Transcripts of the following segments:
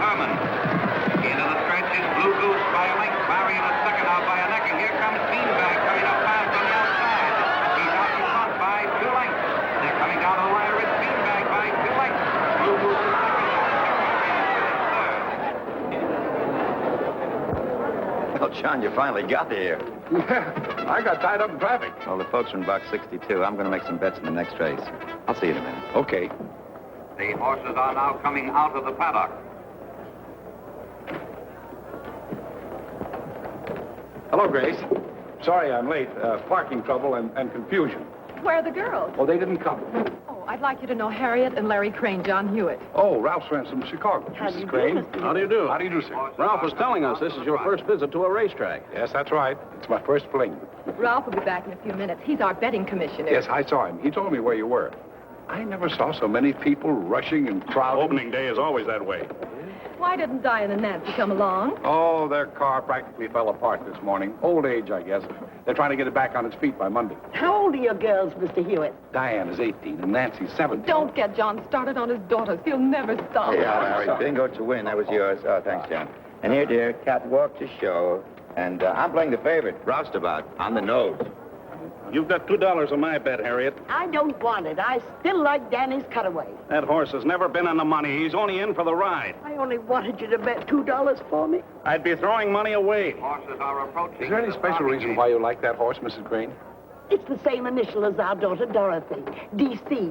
determined. Into the stretch is Blue Goose by a length. Barry in a second out by a neck. And here comes Beanbag coming up fast on the outside. He's out in front by 2 lengths. They're coming down to the wire. It's Beanbag by 2 lengths. Blue Goose is second. Well, John, you finally got here. Yeah, I got tied up in traffic. Well, the folks are in box 62. I'm going to make some bets in the next race. I'll see you in a minute. Okay. The horses are now coming out of the paddock. Hello, Grace. Sorry I'm late. Parking trouble and confusion. Where are the girls? Oh, they didn't come. Oh, I'd like you to know Harriet and Larry Crane, John Hewitt. Oh, Ralph's friends from Chicago. Mrs. Crane. How do you do? How do you do, sir? Ralph was telling us this is your first visit to a racetrack. Yes, that's right. It's my first fling. Ralph will be back in a few minutes. He's our betting commissioner. Yes, I saw him. He told me where you were. I never saw so many people rushing and crowding. Opening day is always that way. Why didn't Diane and Nancy come along? Oh, their car practically fell apart this morning. Old age, I guess. They're trying to get it back on its feet by Monday. How old are your girls, Mr. Hewitt? Diane is 18 and Nancy's 17. Don't get John started on his daughters. He'll never stop. Yeah, Larry, bingo to win. That was yours. Oh, thanks, John. And here, dear, catwalk to show. And I'm playing the favorite, Roustabout, on the nose. You've got $2 on my bet, Harriet. I don't want it. I still like Danny's Cutaway. That horse has never been on the money. He's only in for the ride. I only wanted you to bet $2 for me. I'd be throwing money away. Horses are approaching. Is there any the special starting reason gate. why you like that horse, Mrs. Crane? It's the same initial as our daughter Dorothy. D.C.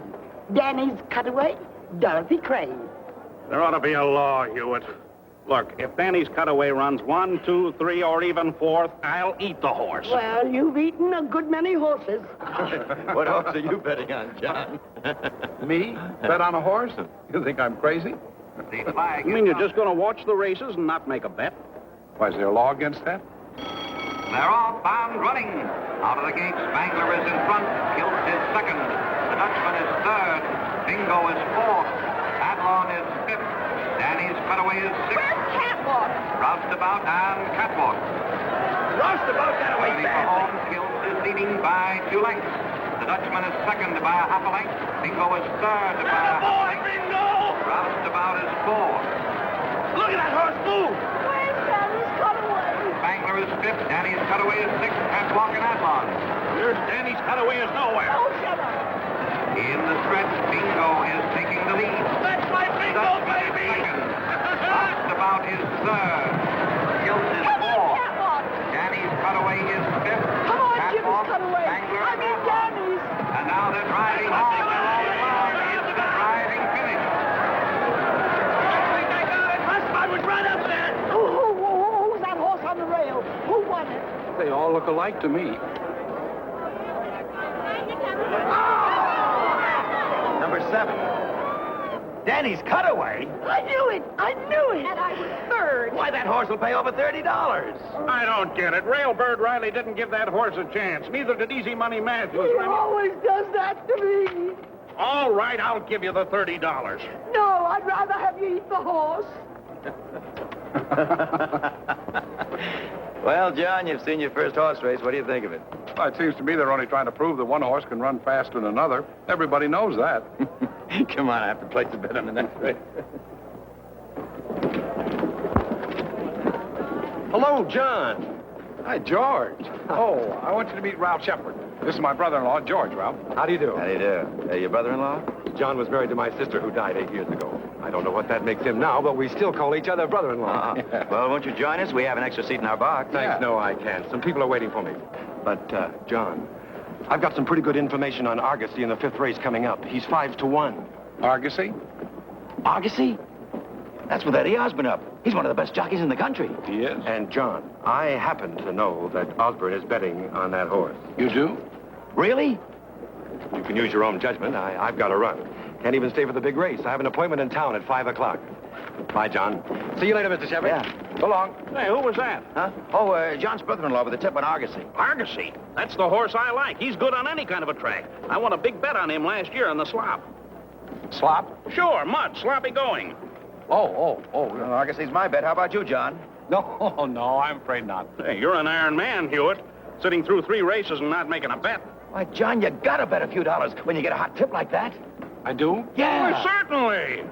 Danny's Cutaway, Dorothy Crane. There ought to be a law, Hewitt. Look, if Danny's Cutaway runs 1, 2, 3, or even 4th, I'll eat the horse. Well, you've eaten a good many horses. What horse are you betting on, John? Me? Bet on a horse? You think I'm crazy? The flag You is mean you're up. just going to watch the races and not make a bet? Why, is there a law against that? They're off bound running. Out of the gate, Spangler is in front. Kilt is second. The Dutchman is third. Bingo is fourth. Adlon is fifth. Danny's Cutaway is sixth. Where's Catwalk? Roustabout and Catwalk. Roustabout got away Ready for home. Kilt is leading by 2 lengths. The Dutchman is second by a half a length. Bingo is third by a half a length. Bingo! Roustabout is fourth. Look at that horse move! Where's Danny's Cutaway? Spangler is fifth. Danny's Cutaway is sixth. Catwalk and Adlon. Here's Danny's Cutaway is nowhere. Oh, shut up. In the stretch, Bingo is taking the lead. That's my bingo, Dutchman is baby! second. Roustabout is third. Kilt is Come on, fourth. Catwalk. Danny's Cutaway is fifth. Come on, Jim's Catwalk, Cutaway. Spangler, I and mean Adlon. Danny's. And now they're driving home. They're all along. It's the driving finish. I was right up there! Who's that horse on the rail? Who won it? They all look alike to me. Number 7. Danny's Cutaway? I knew it. I knew it. And I was third. Why, that horse will pay over $30. I don't get it. Railbird Riley didn't give that horse a chance. Neither did Easy Money Matthews. He always does that to me. All right, I'll give you the $30. No, I'd rather have you eat the horse. Well, John, you've seen your first horse race. What do you think of it? Well, it seems to me they're only trying to prove that one horse can run faster than another. Everybody knows that. Come on, I have to place a bet on the next race. Hello, John. Hi, George. Oh, I want you to meet Ralph Shepard. This is my brother-in-law, George, Ralph. How do you do? How do you do? Your brother-in-law? John was married to my sister who died 8 years ago. I don't know what that makes him now, but we still call each other brother-in-law. Well, won't you join us? We have an extra seat in our box. Thanks, Yeah. no, I can't. Some people are waiting for me. But, John, I've got some pretty good information on Argosy in the 5th race coming up. He's 5-1. Argosy? Argosy? That's with Eddie Osborne up. He's one of the best jockeys in the country. He is. And, John, I happen to know that Osborne is betting on that horse. You do? Really? You can use your own judgment. I've got to run. Can't even stay for the big race. I have an appointment in town at 5 o'clock. Bye, John. See you later, Mr. Shepard. Yeah. So long. Hey, who was that? Huh? Oh, John's brother-in-law with a tip on Argosy. Argosy. That's the horse I like. He's good on any kind of a track. I won a big bet on him last year on the slop. Slop? Sure, mud, sloppy going. Oh. Well, Argosy's my bet. How about you, John? No, I'm afraid not. Hey, you're an iron man, Hewitt. Sitting through 3 races and not making a bet. Why, John, you gotta bet a few dollars when you get a hot tip like that. I do? Yeah. Well, certainly.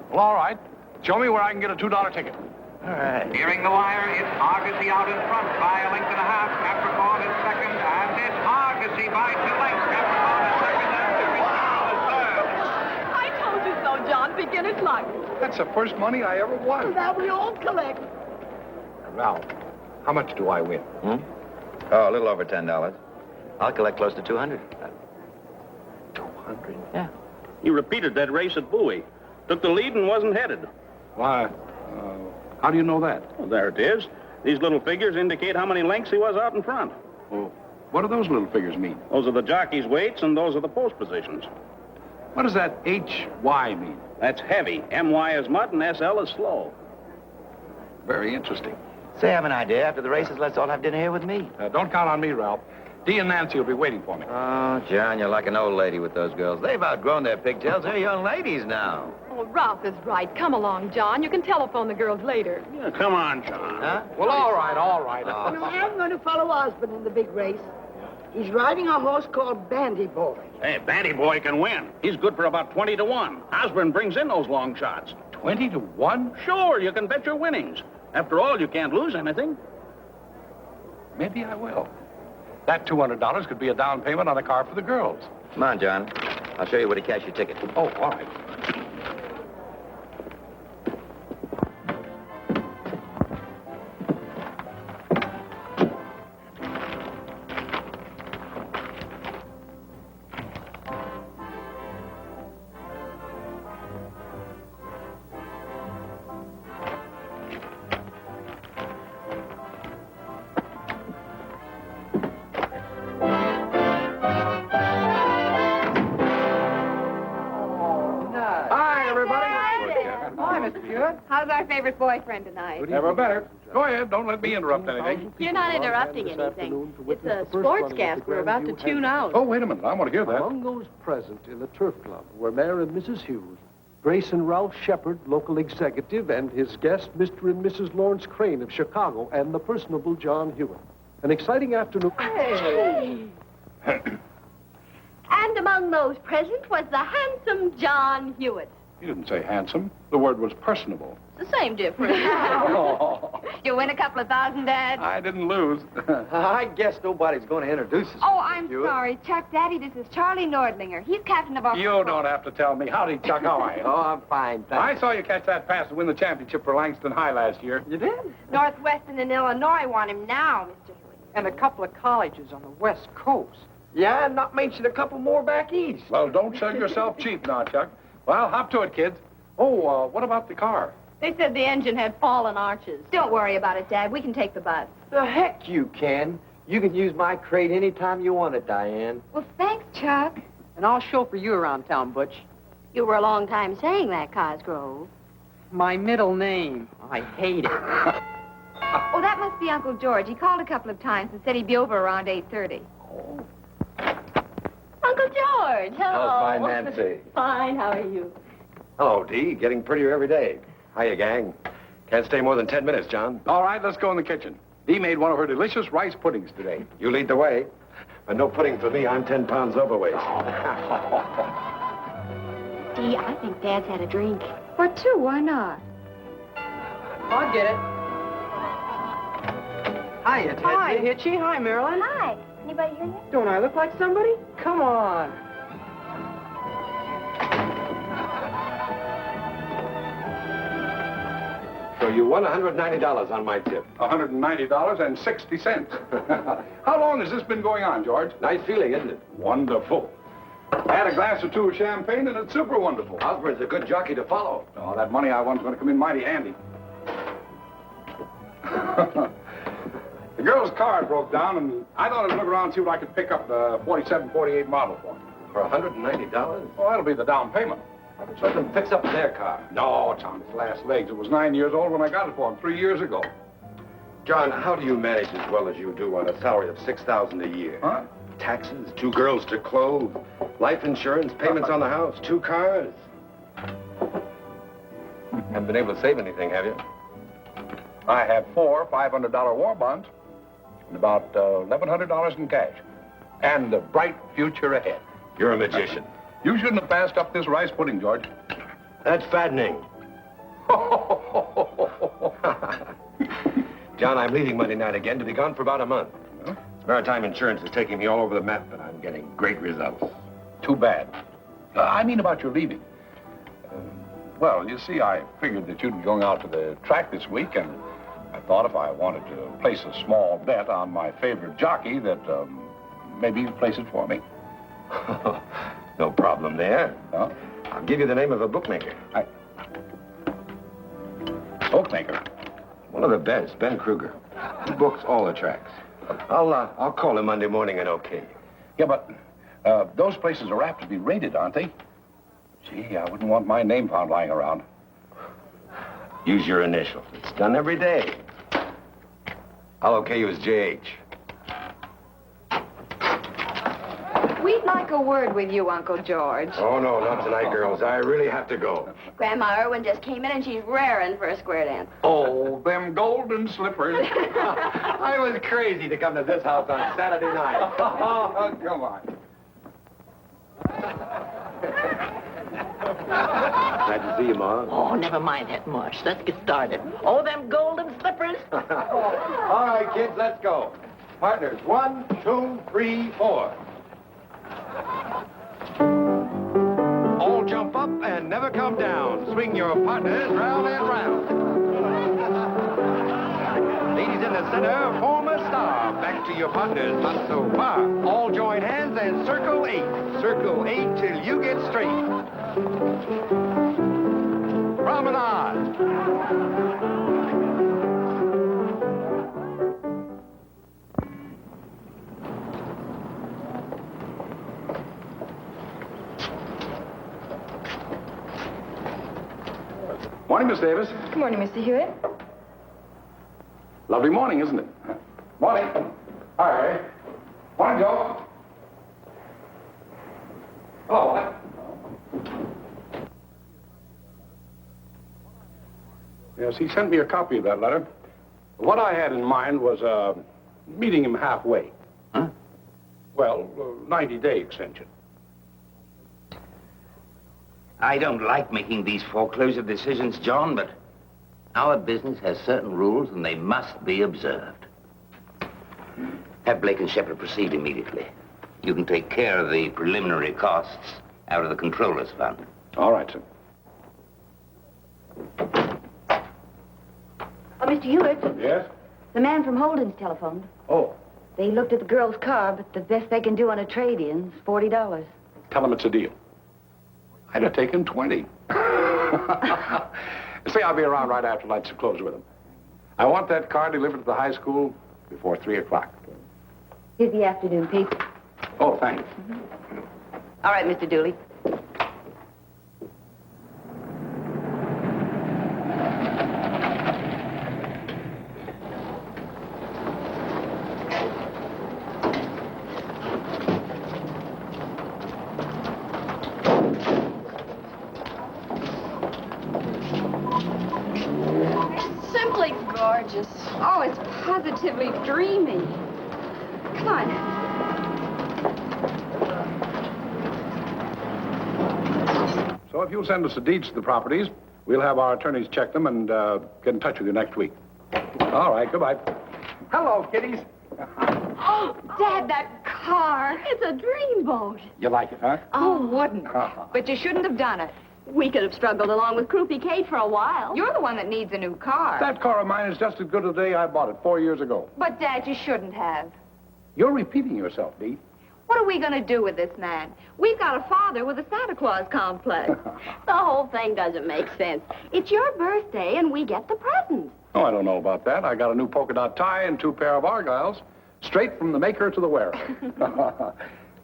Well, all right. Show me where I can get a $2 ticket. All right. Nearing the wire, it's Argosy out in front by a length and a half. Capricorn is second, and it's Argosy by 2 lengths. Capricorn is second, and Capricorn is third. I told you so, John. Beginner's luck. That's the first money I ever won. Now we all collect. Ralph, how much do I win? Oh, a little over $10. I'll collect close to 200. 200? Yeah. He repeated that race at Bowie. Took the lead and wasn't headed. Why, how do you know that? Well, there it is. These little figures indicate how many lengths he was out in front. Well, what do those little figures mean? Those are the jockey's weights, and those are the post positions. What does that HY mean? That's heavy. MY is mud, and SL is slow. Very interesting. Say, I have an idea. After the races, let's all have dinner here with me. Don't count on me, Ralph. Dee and Nancy will be waiting for me. Oh, John, you're like an old lady with those girls. They've outgrown their pigtails. They're young ladies now. Oh, Ralph is right. Come along, John. You can telephone the girls later. Yeah, come on, John. Huh? Well, all right, all right. You know, I'm going to follow Osborne in the big race. He's riding a horse called Bandy Boy. Hey, Bandy Boy can win. He's good for about 20 to 1. Osborne brings in those long shots. 20 to 1? Sure, you can bet your winnings. After all, you can't lose anything. Maybe I will. That $200 could be a down payment on a car for the girls. Come on, John. I'll show you where to cash your ticket. Oh, all right. How's our favorite boyfriend tonight? Never better. Go ahead. Don't let me interrupt anything. You're not interrupting anything. It's a sportscast we're about to tune out. Oh, wait a minute. I want to hear that. Among those present in the Turf Club were Mayor and Mrs. Hughes, Grace and Ralph Shepard, local executive, and his guests, Mr. and Mrs. Lawrence Crane of Chicago, and the personable John Hewitt. An exciting afternoon. Hey. And among those present was the handsome John Hewitt. You didn't say handsome. The word was personable. It's the same difference. You win a couple of thousand, Dad? I didn't lose. I guess nobody's going to introduce us. Oh, I'm sorry. Chuck, Daddy, this is Charlie Nordlinger. He's captain of our... You don't have to tell me. Howdy, Chuck. How are you? Oh, I'm fine, I saw you catch that pass to win the championship for Langston High last year. You did? Northwestern and Illinois want him now, Mr. Hewitt. And a couple of colleges on the West Coast. Yeah, and not mention a couple more back east. Well, don't sell yourself cheap now, Chuck. Well, hop to it, kids. Oh, what about the car? They said the engine had fallen arches. Don't worry about it, Dad. We can take the bus. The heck you can. You can use my crate anytime you want it, Diane. Well, thanks, Chuck. And I'll chauffeur you around town, Butch. You were a long time saying that, Cosgrove. My middle name. I hate it. Oh, that must be Uncle George. He called a couple of times and said he'd be over around 8:30. Oh. Uncle George, hello. How's my Nancy? Fine, how are you? Hello, Dee. Getting prettier every day. Hiya, gang. Can't stay more than 10 minutes, John. All right, let's go in the kitchen. Dee made one of her delicious rice puddings today. You lead the way. But no pudding for me. I'm 10 pounds overweight. Dee, I think Dad's had a drink. For two, why not? I'll get it. Hiya, Ted. Hi, Hitchy. Hi, Marilyn. Hi. Anybody here yet? Don't I look like somebody? Come on. So you won $190 on my tip. $190.60. How long has this been going on, George? Nice feeling, isn't it? Wonderful. Add a glass or two of champagne, and it's super wonderful. Osborne's a good jockey to follow. Oh, that money I won's going to come in mighty handy. The girl's car broke down, and I thought I'd look around and see what I could pick up the 47, 48 model for. For $190? Oh, that'll be the down payment. Let them fix up their car. No, it's on its last legs. It was 9 years old when I got it for him 3 years ago. John, how do you manage as well as you do on a salary of $6,000 a year? Huh? Taxes, 2 girls to clothe, life insurance, payments on the house, 2 cars. Haven't been able to save anything, have you? I have 4 $500 war bonds and about $1,100 in cash. And a bright future ahead. You're a magician. You shouldn't have passed up this rice pudding, George. That's fattening. John, I'm leaving Monday night again to be gone for about a month. Maritime Insurance is taking me all over the map, and I'm getting great results. Too bad. I mean about your leaving. Well, you see, I figured that you'd be going out to the track this week, and I thought if I wanted to place a small bet on my favorite jockey that maybe you'd place it for me. No problem there. Huh? I'll give you the name of a bookmaker. Bookmaker? One of the best, Ben Kruger. He books all the tracks. I'll call him Monday morning and okay. Yeah, but those places are apt to be raided, aren't they? Gee, I wouldn't want my name found lying around. Use your initials. It's done every day. I'll okay you as JH. We'd like a word with you, Uncle George. Oh, no, not tonight, girls. I really have to go. Grandma Irwin just came in and she's raring for a square dance. Oh, them golden slippers. I was crazy to come to this house on Saturday night. Oh, come on. Glad to see you, Ma. Oh, never mind that much. Let's get started. Oh, them golden slippers. All right, kids, let's go. Partners, 1, 2, 3, 4. All jump up and never come down. Swing your partners round and round. Ladies in the center, form a star. Back to your partners, not so far. All join hands and circle 8. Circle 8 till you get straight. Promenade. Morning, Miss Davis. Good morning, Mr. Hewitt. Lovely morning, isn't it? Morning. Hi, Ray. Morning, Joe. Hello. Yes, he sent me a copy of that letter. What I had in mind was meeting him halfway. Huh? Well, 90-day extension. I don't like making these foreclosure decisions, John, but our business has certain rules and they must be observed. Have Blake and Shepard proceed immediately. You can take care of the preliminary costs out of the controller's fund. All right, sir. Oh, Mr. Hewitt, Yes? the man from Holden's telephoned. Oh, They looked at the girl's car, but the best they can do on a trade-in is $40. tell him it's a deal. I'd have taken 20. See, I'll be around right after lights are closed with him. I want that car delivered to the high school before 3 o'clock. Here's the afternoon paper. Oh, thanks. All right, Mr. Dooley. Simply gorgeous. Oh, it's positively dreamy. Come on. So if you'll send us the deeds to the properties, we'll have our attorneys check them and get in touch with you next week. All right, goodbye. Hello, kiddies. Oh, Dad, that car. It's a dreamboat. You like it, huh? Oh, wouldn't. But you shouldn't have done it. We could have struggled along with Croupy Kate for a while. You're the one that needs a new car. That car of mine is just as good as the day I bought it 4 years ago. But, Dad, you shouldn't have. You're repeating yourself, Dee. What are we going to do with this man? We've got a father with a Santa Claus complex. The whole thing doesn't make sense. It's your birthday, and we get the present. Oh, I don't know about that. I got a new polka dot tie and 2 pair of Argyles, straight from the maker to the wearer.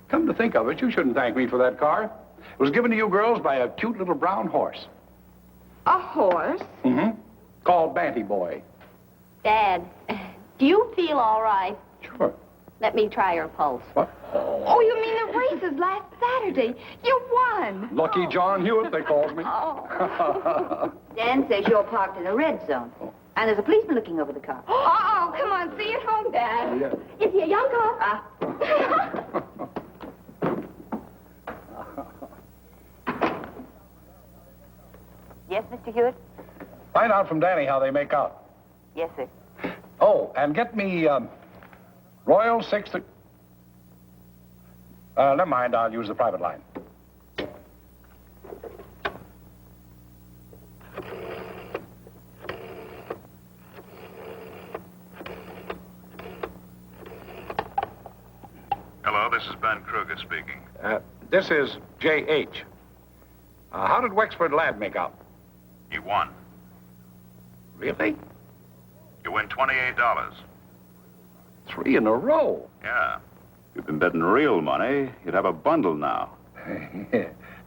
Come to think of it, you shouldn't thank me for that car. It was given to you girls by a cute little brown horse. A horse? Mm-hmm. Called Banty Boy. Dad, do you feel all right? Sure. Let me try your pulse. What? Oh, you mean the races last Saturday? You won. Lucky John Hewitt, they calls me. Oh. Dan says you're parked in a red zone. And there's a policeman looking over the car. Oh, come on. See you at home, Dad. Yeah. Is he a young cop? Yes, Mr. Hewitt? Find out from Danny how they make out. Yes, sir. Oh, and get me, Royal 6... never mind, I'll use the private line. Hello, this is Ben Kruger speaking. This is J.H. How did Wexford Lad make out? You won. Really? You win $28. 3 in a row. Yeah. If you've been betting real money, you'd have a bundle now.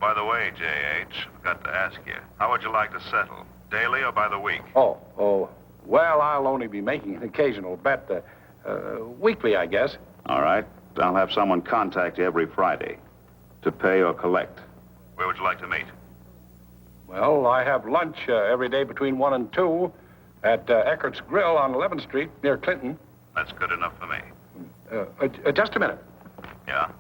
By the way, J.H., I've got to ask you, how would you like to settle? Daily or by the week? Oh, well, I'll only be making an occasional bet, weekly, I guess. All right. I'll have someone contact you every Friday to pay or collect. Where would you like to meet? Well, I have lunch every day between 1 and 2 at Eckert's Grill on 11th Street near Clinton. That's good enough for me. Just a minute. Yeah?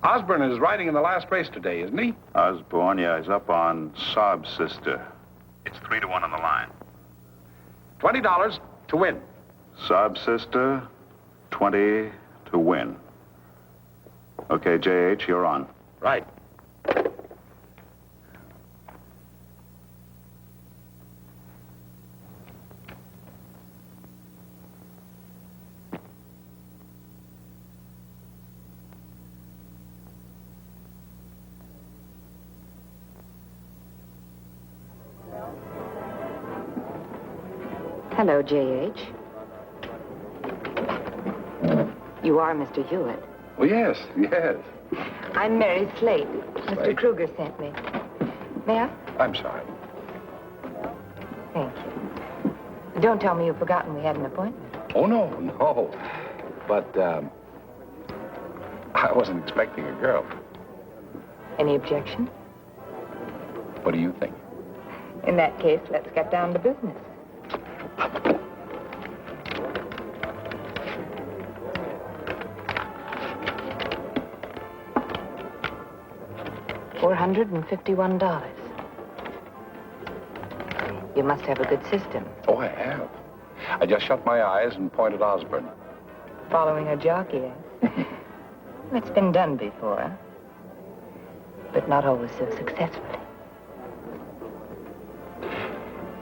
Osborne is riding in the last race today, isn't he? Osborne, yeah, he's up on Saab's sister. It's 3-1 on the line. $20 to win. Saab's sister, 20 to win. Okay, J.H., you're on. Right. Hello, J.H. You are Mr. Hewitt. Oh, yes. I'm Mary Slate. Mr. Kruger sent me. May I? I'm sorry. Thank you. Don't tell me you've forgotten we had an appointment. Oh, no. But, I wasn't expecting a girl. Any objection? What do you think? In that case, let's get down to business. $451. You must have a good system. Oh, I have. I just shut my eyes and pointed Osborne. Following a jockey, eh? It's been done before, but not always so successfully.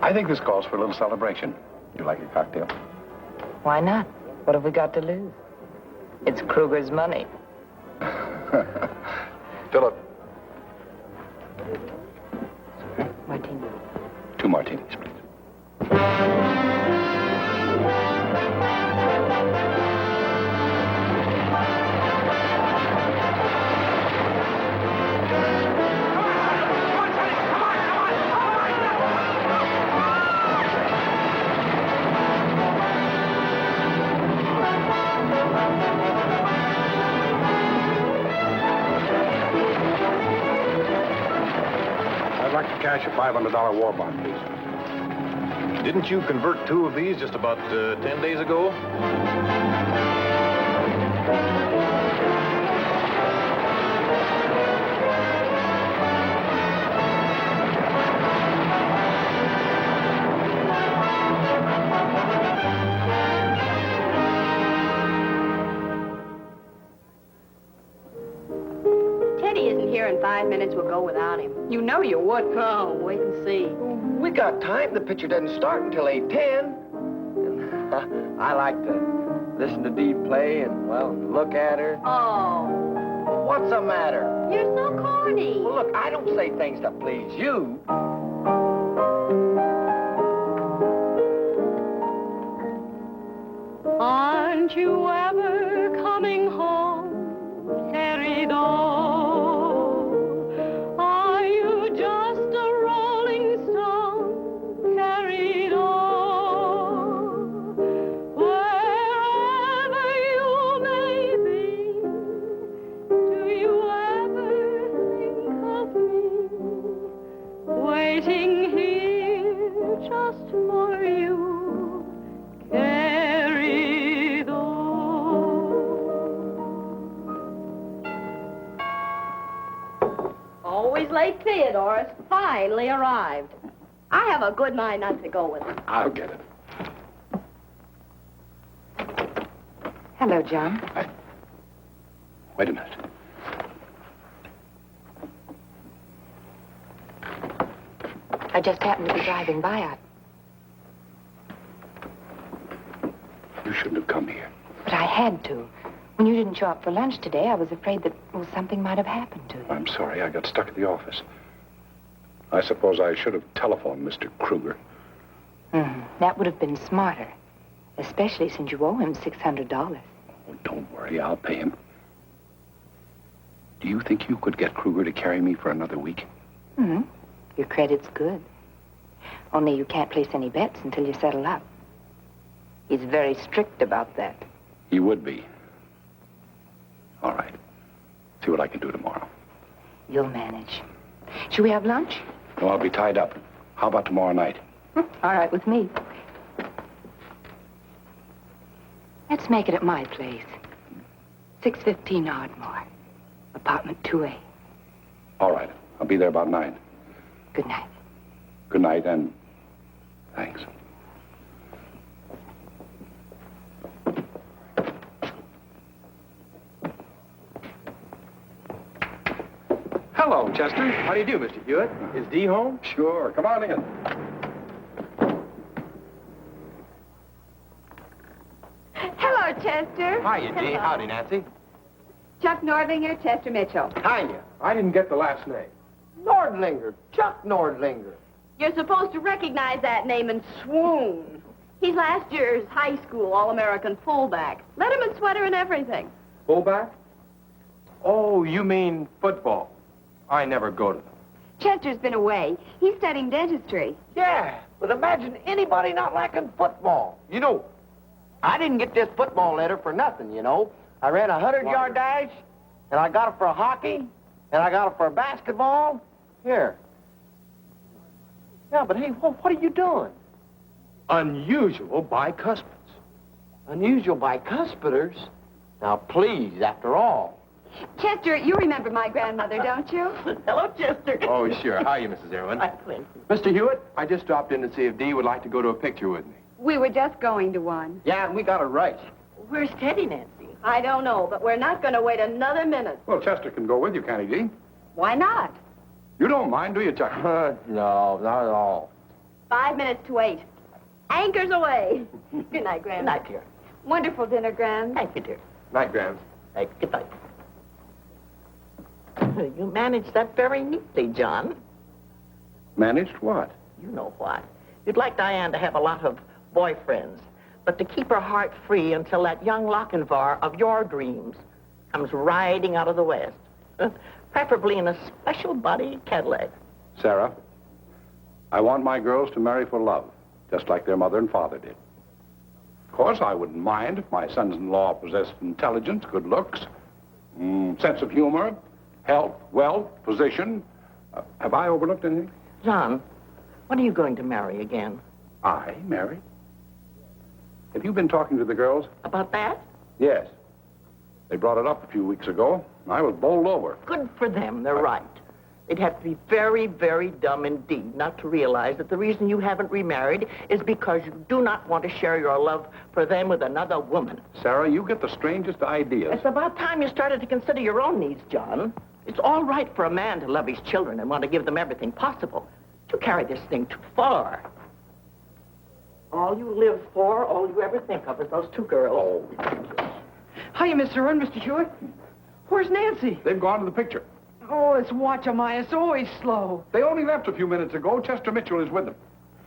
I think this calls for a little celebration. You like a cocktail? Why not? What have we got to lose? It's Kruger's money. Philip. Martini. 2 martinis, please. I'd like to cash a $500 war bond, please. Didn't you convert 2 of these just about 10 days ago? Teddy isn't here in 5 minutes. We'll go without him. You know you would. Oh, wait and see. We got time. The picture doesn't start until 8:10. I like to listen to Dee play and, well, look at her. Oh. What's the matter? You're so corny. Well, look, I don't say things to please you. Aren't you ever coming home, querido? Are you just a rolling stone, querido? Wherever you may be, do you ever think of me? Waiting here just for you. Querido. Always late Theodorus finally arrived. I have a good mind not to go with him. I'll get it. Hello, John. Wait a minute. I just happened to be driving by. You shouldn't have come here. But I had to. When you didn't show up for lunch today, I was afraid that, well, something might have happened to you. I'm sorry. I got stuck at the office. I suppose I should have telephoned Mr. Kruger. That would have been smarter, especially since you owe him $600. Oh, don't worry. I'll pay him. Do you think you could get Kruger to carry me for another week? Your credit's good. Only you can't place any bets until you settle up. He's very strict about that. He would be. All right. See what I can do tomorrow. You'll manage. Should we have lunch? No, I'll be tied up. How about tomorrow night? All right with me. Let's make it at my place. 615 Ardmore. Apartment 2A. All right. I'll be there about 9. Good night. Good night, and thanks. Hello, Chester. How do you do, Mr. Hewitt? Is Dee home? Sure. Come on in. Hello, Chester. Hiya, Dee. Hello. Howdy, Nancy. Chuck Nordlinger, Chester Mitchell. Hiya. I didn't get the last name. Nordlinger. Chuck Nordlinger. You're supposed to recognize that name and swoon. He's last year's high school All-American fullback. Letterman sweater and everything. Fullback? Oh, you mean football. I never go to them. Chester's been away. He's studying dentistry. Yeah, but imagine anybody not liking football. You know, I didn't get this football letter for nothing, you know. I ran a 100-yard dash, and I got it for hockey, and I got it for basketball. Here. Yeah, but hey, what are you doing? Unusual bicuspids. Unusual bicuspiders? Now, please, after all. Chester, you remember my grandmother, don't you? Hello, Chester. Oh, sure. Hiya, Mrs. Irwin. Mr. Hewitt, I just dropped in to see if Dee would like to go to a picture with me. We were just going to one. Yeah, and we got it right. Where's Teddy, Nancy? I don't know, but we're not going to wait another minute. Well, Chester can go with you, can't he, Dee? Why not? You don't mind, do you, Chuck? No, not at all. 5 minutes to 8. Anchors away. Good night, Gran. Good night, dear. Wonderful dinner, Gran. Thank you, dear. Night, Grams. Hey, good night. You managed that very neatly, John. Managed what? You know what. You'd like Diane to have a lot of boyfriends, but to keep her heart free until that young Lochinvar of your dreams comes riding out of the West. Preferably in a special body Cadillac. Sarah, I want my girls to marry for love, just like their mother and father did. Of course, I wouldn't mind if my sons-in-law possessed intelligence, good looks, sense of humor, health, wealth, position. Have I overlooked anything? John, when are you going to marry again? I marry? Have you been talking to the girls? About that? Yes. They brought it up a few weeks ago, and I was bowled over. Good for them. They're right. They'd have to be very, very dumb indeed not to realize that the reason you haven't remarried is because you do not want to share your love for them with another woman. Sarah, you get the strangest ideas. It's about time you started to consider your own needs, John. It's all right for a man to love his children and want to give them everything possible. You carry this thing too far. All you live for, all you ever think of is those two girls. Oh. Hiya, Mr. Irwin, Mr. Hewitt. Where's Nancy? They've gone to the picture. Oh, this watch of mine is always slow. They only left a few minutes ago. Chester Mitchell is with them.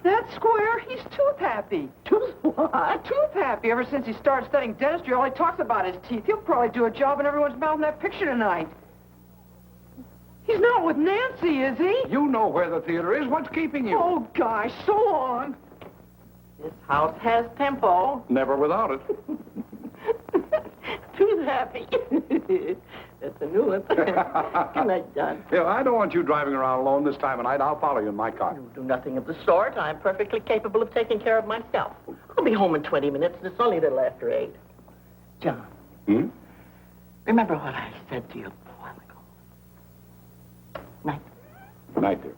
That square, he's tooth happy. Tooth what? Tooth happy. Ever since he started studying dentistry, all he talks about is teeth. He'll probably do a job in everyone's mouth in that picture tonight. He's not with Nancy, is he? You know where the theater is. What's keeping you? Oh, gosh, so long. This house has tempo. Never without it. Tooth happy. That's a new one. Good night, John. Yeah, I don't want you driving around alone this time of night. I'll follow you in my car. You do nothing of the sort. I'm perfectly capable of taking care of myself. I'll be home in 20 minutes, and it's only a little after 8. John. Hmm? Remember what I said to you a while ago? Night. Good night, dear.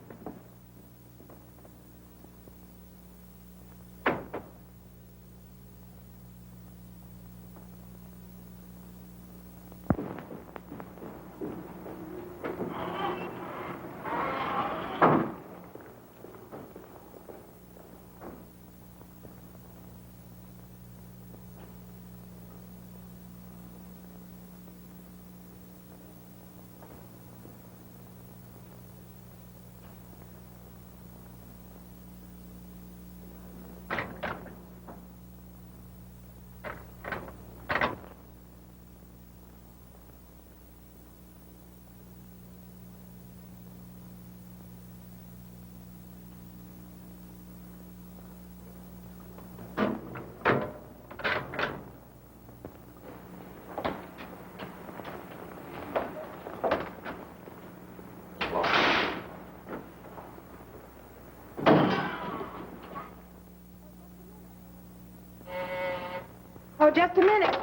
Oh, just a minute.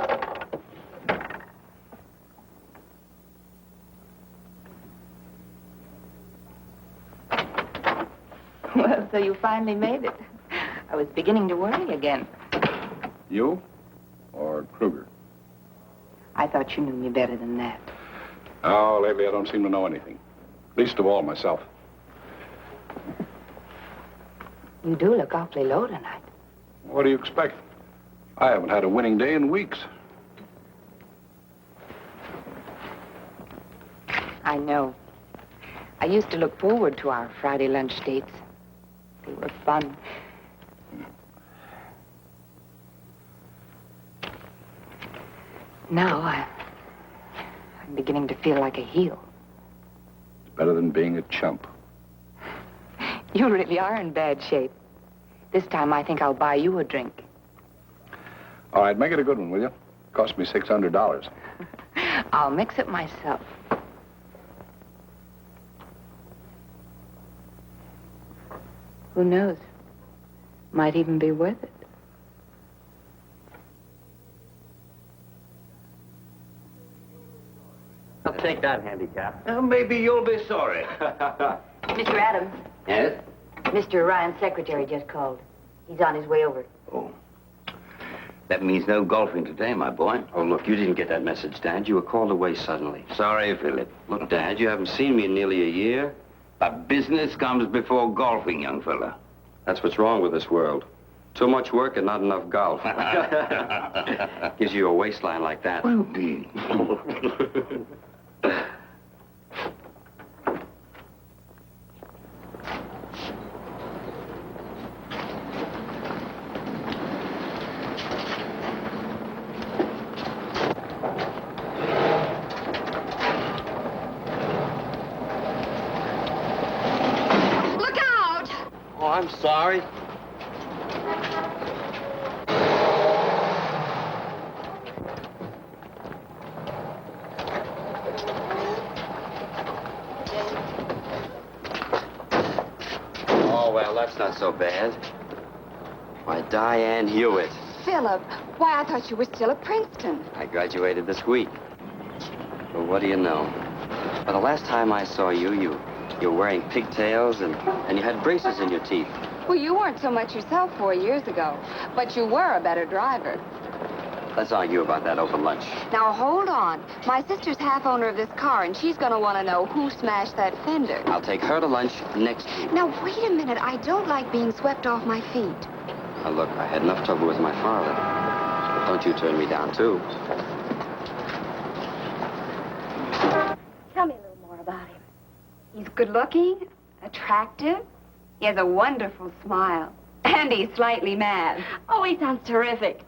Well, so you finally made it. I was beginning to worry again. You or Kruger? I thought you knew me better than that. Oh, lately I don't seem to know anything. Least of all myself. You do look awfully low tonight. What do you expect? I haven't had a winning day in weeks. I know. I used to look forward to our Friday lunch dates. They were fun. Now I'm beginning to feel like a heel. It's better than being a chump. You really are in bad shape. This time I think I'll buy you a drink. All right, make it a good one, will you? Cost me $600. I'll mix it myself. Who knows? Might even be worth it. I'll take that handicap. Maybe you'll be sorry. Mr. Adams. Yes? Mr. Ryan's secretary just called. He's on his way over. Oh. That means no golfing today, my boy. Oh, look, you didn't get that message, Dad. You were called away suddenly. Sorry, Philip. Look, Dad, you haven't seen me in nearly a year. But business comes before golfing, young fella. That's what's wrong with this world. Too much work and not enough golf. Gives you a waistline like that. Well, be. I'm sorry. Oh, well, that's not so bad. Why, Diane Hewitt. Philip, why, I thought you were still at Princeton. I graduated this week. Well, what do you know? Well, the last time I saw you, you were wearing pigtails and you had braces in your teeth. Well, you weren't so much yourself 4 years ago, but you were a better driver. Let's argue about that over lunch. Now, hold on. My sister's half owner of this car, and she's going to want to know who smashed that fender. I'll take her to lunch next week. Now, wait a minute. I don't like being swept off my feet. Now, look, I had enough trouble with my father. But don't you turn me down, too. Tell me a little more about him. He's good-looking, attractive. He has a wonderful smile. And he's slightly mad. Oh, he sounds terrific.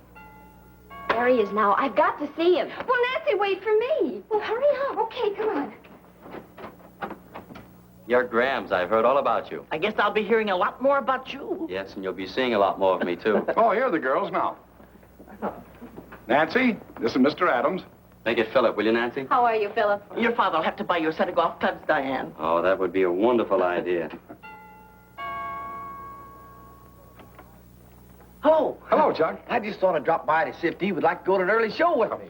There he is now. I've got to see him. Well, Nancy, wait for me. Well, hurry up. Okay, come on. You're Grams. I've heard all about you. I guess I'll be hearing a lot more about you. Yes, and you'll be seeing a lot more of me, too. Oh, here are the girls now. Nancy, this is Mr. Adams. Make it Philip, will you, Nancy? How are you, Philip? Your father will have to buy you a set of golf clubs, Diane. Oh, that would be a wonderful idea. Hello. Hello, Chuck. I just thought I'd drop by to see if Dee would like to go to an early show with me.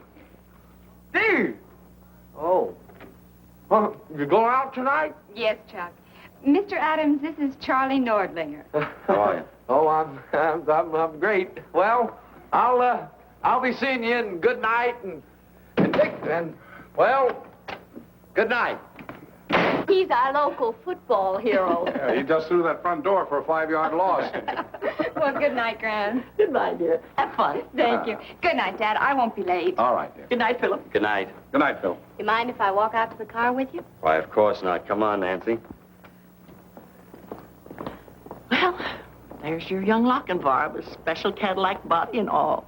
Dee! Oh. Well, you going out tonight? Yes, Chuck. Mr. Adams, this is Charlie Nordlinger. How are you? Oh, I'm great. Well, I'll be seeing you, and good night, and Dick, and, well, good night. He's our local football hero. Yeah, he just threw that front door for a 5-yard loss. Well, good night, Gran. Good night, dear. Have fun. Thank you. Good night, Dad. I won't be late. All right, dear. Good night, Philip. Good night. Good night, Phil. You mind if I walk out to the car with you? Why, of course not. Come on, Nancy. Well, there's your young Lochinvar with special Cadillac body and all.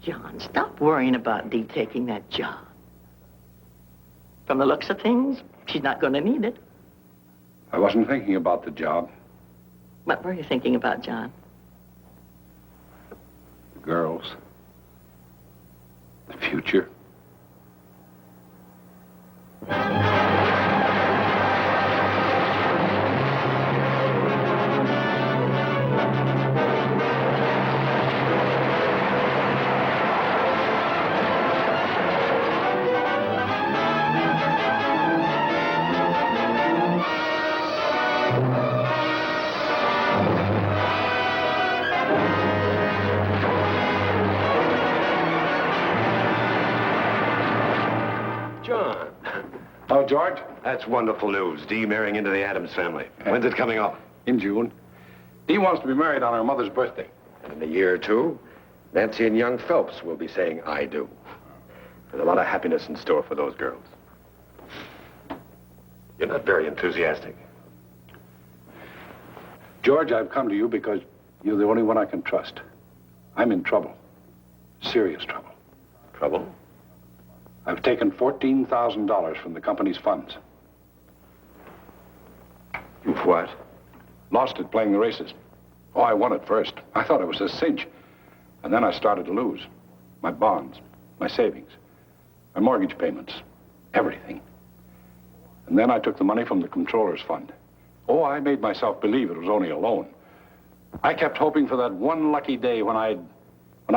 John, stop worrying about Dee taking that job. From the looks of things, she's not going to need it. I wasn't thinking about the job. What were you thinking about, John? The girls. The future. John. Oh, George? That's wonderful news. Dee marrying into the Adams family. When's it coming off? In June. Dee wants to be married on her mother's birthday. And in a year or two, Nancy and young Phelps will be saying, I do. There's a lot of happiness in store for those girls. You're not very enthusiastic. George, I've come to you because you're the only one I can trust. I'm in trouble. Serious trouble. Trouble? I've taken $14,000 from the company's funds. You've what? Lost it playing the races. Oh, I won at first. I thought it was a cinch. And then I started to lose. My bonds, my savings, my mortgage payments, everything. And then I took the money from the controller's fund. Oh, I made myself believe it was only a loan. I kept hoping for that one lucky day when I'd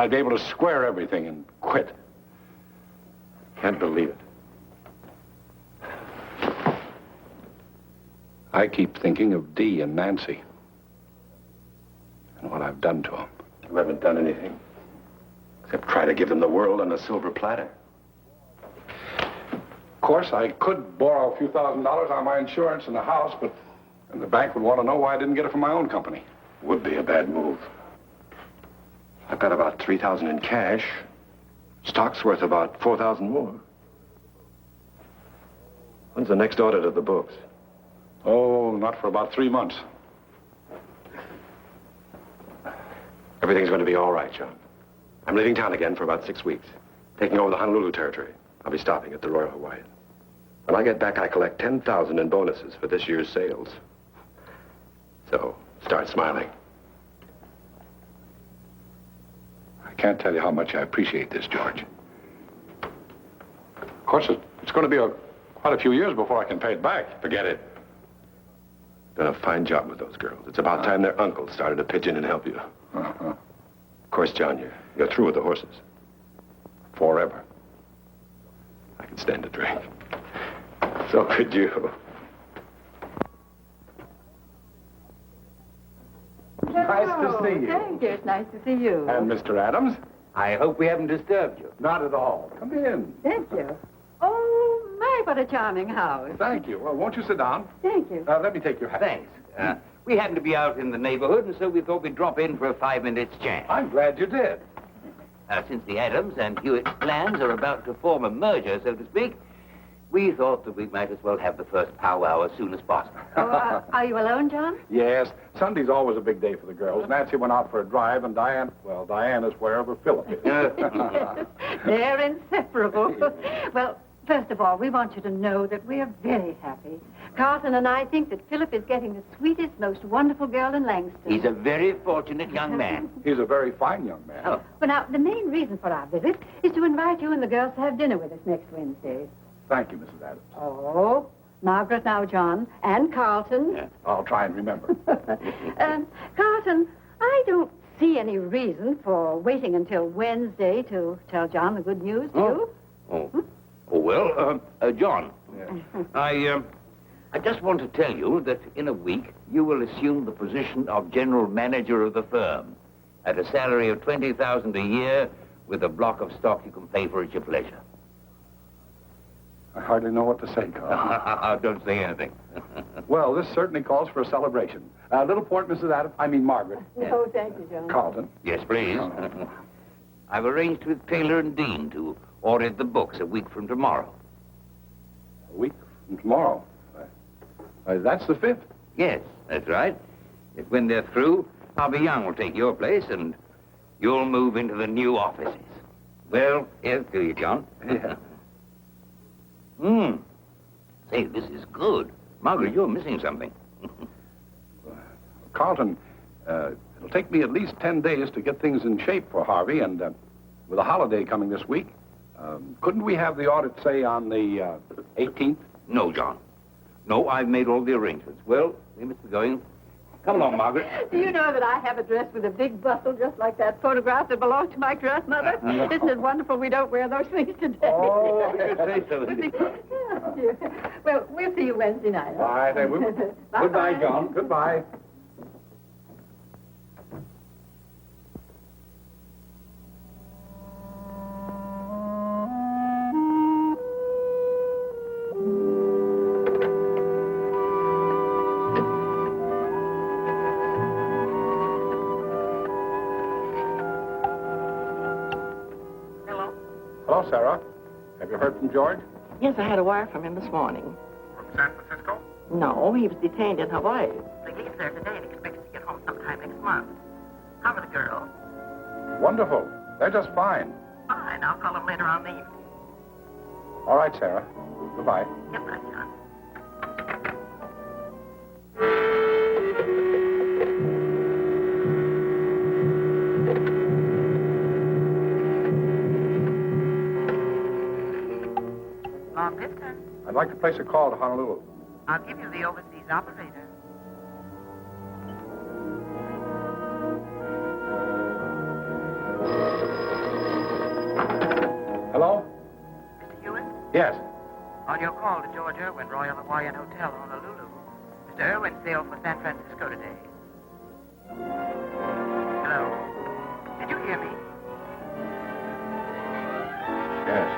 be able to square everything and quit. Can't believe it. I keep thinking of Dee and Nancy and what I've done to them. You haven't done anything except try to give them the world on a silver platter. Of course, I could borrow a few $1,000s on my insurance and the house, but and the bank would want to know why I didn't get it from my own company. Would be a bad move. I've got about $3,000 in cash. Stock's worth about $4,000 more. When's the next audit of the books? Oh, not for about 3 months. Everything's going to be all right, John. I'm leaving town again for about 6 weeks, taking over the Honolulu territory. I'll be stopping at the Royal Hawaiian. When I get back, I collect $10,000 in bonuses for this year's sales. So, start smiling. I can't tell you how much I appreciate this, George. Of course, it's going to be quite a few years before I can pay it back. Forget it. Done a fine job with those girls. It's about time their uncle started to pitch in and help you. Uh-huh. Of course, John, you're through with the horses. Forever. I could stand a drink. So could you. Nice to see you. Thank you. It's nice to see you. And Mr. Adams? I hope we haven't disturbed you. Not at all. Come in. Thank you. Oh, my, what a charming house. Thank you. Well, won't you sit down? Thank you. Let me take your hat. Thanks. We happen to be out in the neighborhood, and so we thought we'd drop in for a 5-minute chat. I'm glad you did. Since the Adams and Hewitt plans are about to form a merger, so to speak, we thought that we might as well have the first powwow as soon as possible. Oh, are you alone, John? Yes. Sunday's always a big day for the girls. Nancy went out for a drive, and Diane is wherever Philip is. They're inseparable. Well, first of all, we want you to know that we are very happy. Carlton and I think that Philip is getting the sweetest, most wonderful girl in Langston. He's a very fortunate young man. He's a very fine young man. Oh. Well, now, the main reason for our visit is to invite you and the girls to have dinner with us next Wednesday. Thank you, Mrs. Adams. Oh, Margaret now, John, and Carlton. Yeah, I'll try and remember. Carlton, I don't see any reason for waiting until Wednesday to tell John the good news, do you? Oh. Oh, well, John, I just want to tell you that in a week, you will assume the position of general manager of the firm at a salary of $20,000 a year with a block of stock you can pay for at your pleasure. I hardly know what to say, Carl. Don't say anything. Well, this certainly calls for a celebration. A little port, Mrs. Adams. I mean, Margaret. No, thank you, John. Carlton. Yes, please. I've arranged with Taylor and Dean to audit the books a week from tomorrow. A week from tomorrow? That's the 5th. Yes, that's right. If when they're through, Harvey Young will take your place and you'll move into the new offices. Well, here's to you, John. Say, this is good. Margaret, you're missing something. Carlton, it'll take me at least 10 days to get things in shape for Harvey, and with a holiday coming this week, couldn't we have the audit, say, on the 18th? No, John. No, I've made all the arrangements. Well, we must be going. Come along, Margaret. Do you know that I have a dress with a big bustle just like that photograph that belonged to my grandmother? Isn't it wonderful we don't wear those things today? Oh, you say so. Yeah, dear. Well, we'll see you Wednesday night. All right, I will. Goodbye, John. Goodbye. Hello, Sarah. Have you heard from George? Yes, I had a wire from him this morning. From San Francisco? No, he was detained in Hawaii. He leaves there today and expects to get home sometime next month. How are the girls? Wonderful. They're just fine. Fine. I'll call him later on the evening. All right, Sarah. Goodbye. Goodbye, John. Long distance. I'd like to place a call to Honolulu. I'll give you the overseas operator. Hello? Mr. Hewitt? Yes. On your call to George Irwin, Royal Hawaiian Hotel, Honolulu. Mr. Irwin sailed for San Francisco today. Hello? Did you hear me? Yes.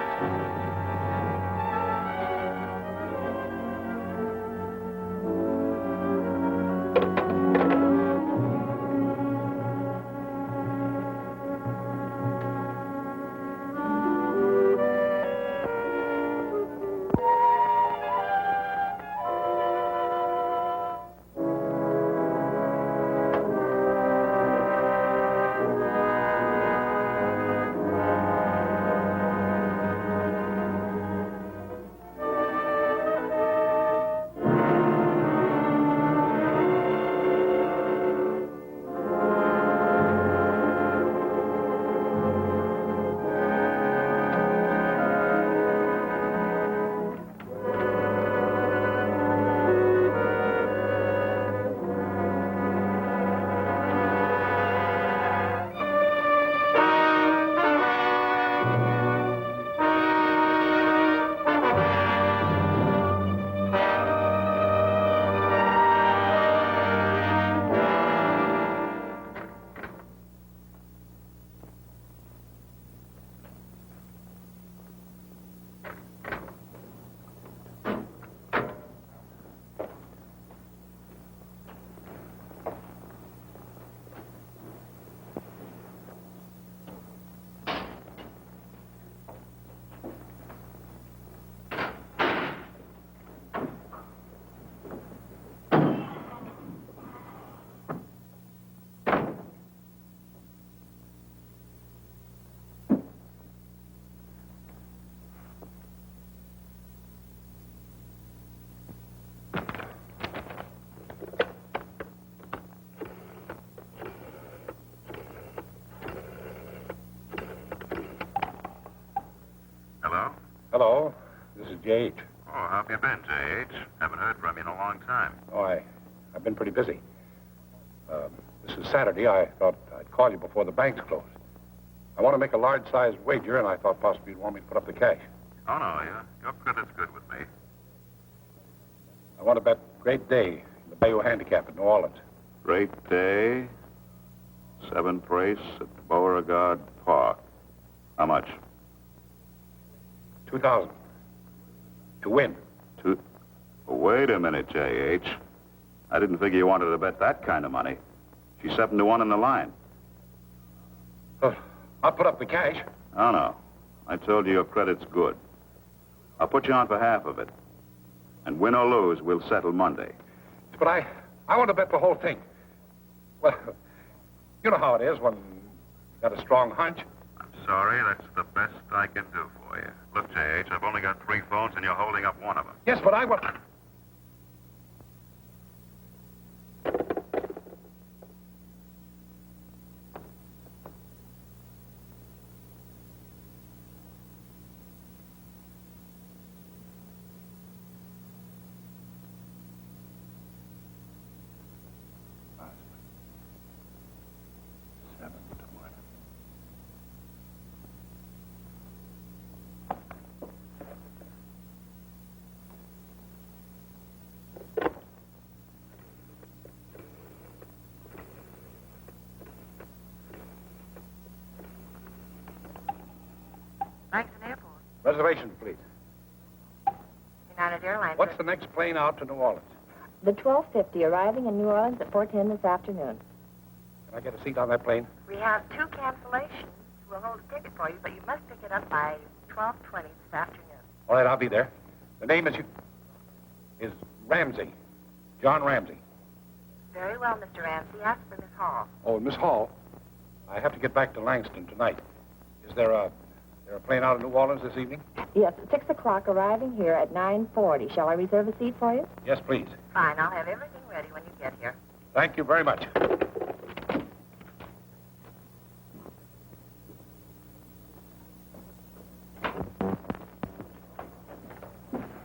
Hello, this is J.H. Oh, how have you been, J.H.? Haven't heard from you in a long time. Oh, I've been pretty busy. This is Saturday. I thought I'd call you before the bank's closed. I want to make a large-sized wager, and I thought possibly you'd want me to put up the cash. Oh, no, your credit's good with me. want to bet Great Day in the Bayou Handicap at New Orleans. Great Day, 7th race at Beauregard Park. How much? 2,000. To win. Wait a minute, J.H. I didn't figure you wanted to bet that kind of money. She's 7-1 in the line. I'll put up the cash. Oh, no. I told you your credit's good. I'll put you on for half of it. And win or lose, we'll settle Monday. But I want to bet the whole thing. Well, you know how it is when you got a strong hunch. I'm sorry, that's the best I can do for you. Look, J.H., I've only got 3 phones, and you're holding up one of them. Yes, but I want... Langston Airport. Reservation, please. United Airlines. What's the next plane out to New Orleans? The 12:50, arriving in New Orleans at 4:10 this afternoon. Can I get a seat on that plane? We have 2 cancellations. We'll hold a ticket for you, but you must pick it up by 12:20 this afternoon. All right, I'll be there. The name is Ramsey. John Ramsey. Very well, Mr. Ramsey. Ask for Miss Hall. Oh, Miss Hall, I have to get back to Langston tonight. Is there a plane out of New Orleans this evening? Yes, at 6 o'clock, arriving here at 9:40. Shall I reserve a seat for you? Yes, please. Fine. I'll have everything ready when you get here. Thank you very much.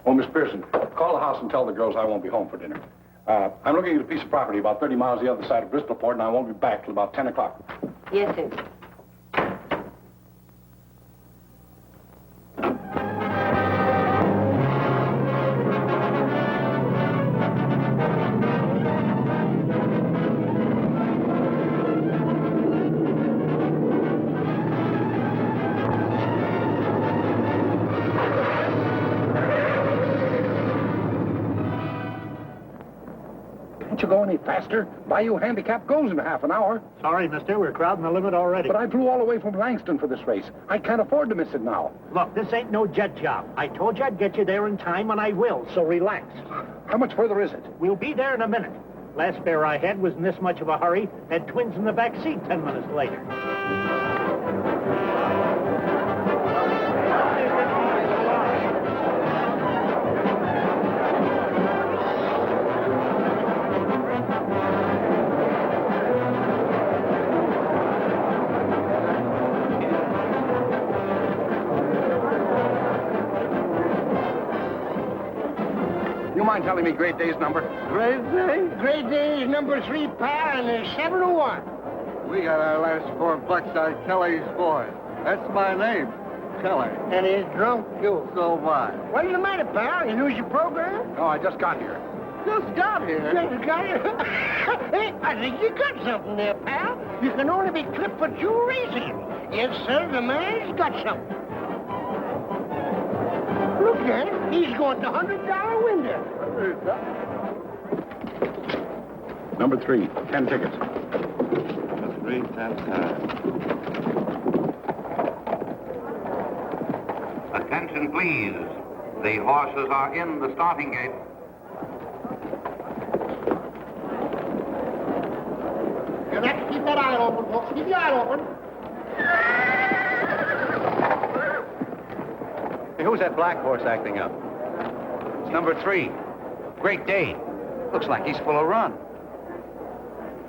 Oh, Miss Pearson, call the house and tell the girls I won't be home for dinner. I'm looking at a piece of property about 30 miles the other side of Bristolport, and I won't be back till about 10 o'clock. Yes, sir. Can't you go any faster? Bayou Handicap goes in half an hour. Sorry, mister. We're crowding the limit already. But I flew all the way from Langston for this race. I can't afford to miss it now. Look, this ain't no jet job. I told you I'd get you there in time, and I will, so relax. How much further is it? We'll be there in a minute. Last fare I had was in this much of a hurry. Had twins in the back seat 10 minutes later. You mind telling me Great Day's number? Great Day? Great Day is number 3, pal, and there's 7 to 1. We got our last 4 bucks on Kelly's boy. That's my name, Kelly. And he's drunk, too. So am I. What's the matter, pal? You lose your program? No, I just got here. Just got here. Just got here? Hey, I think you got something there, pal. You can only be clipped for 2 reasons. Yes, sir, the man's got something. Look at him. He's going to $100 window. Number 3, 10 tickets. Number 3, 10 times. Attention, please. The horses are in the starting gate. You have to keep that eye open, folks. Keep your eye open. Hey, who's that black horse acting up? It's number 3. Great Day. Looks like he's full of run.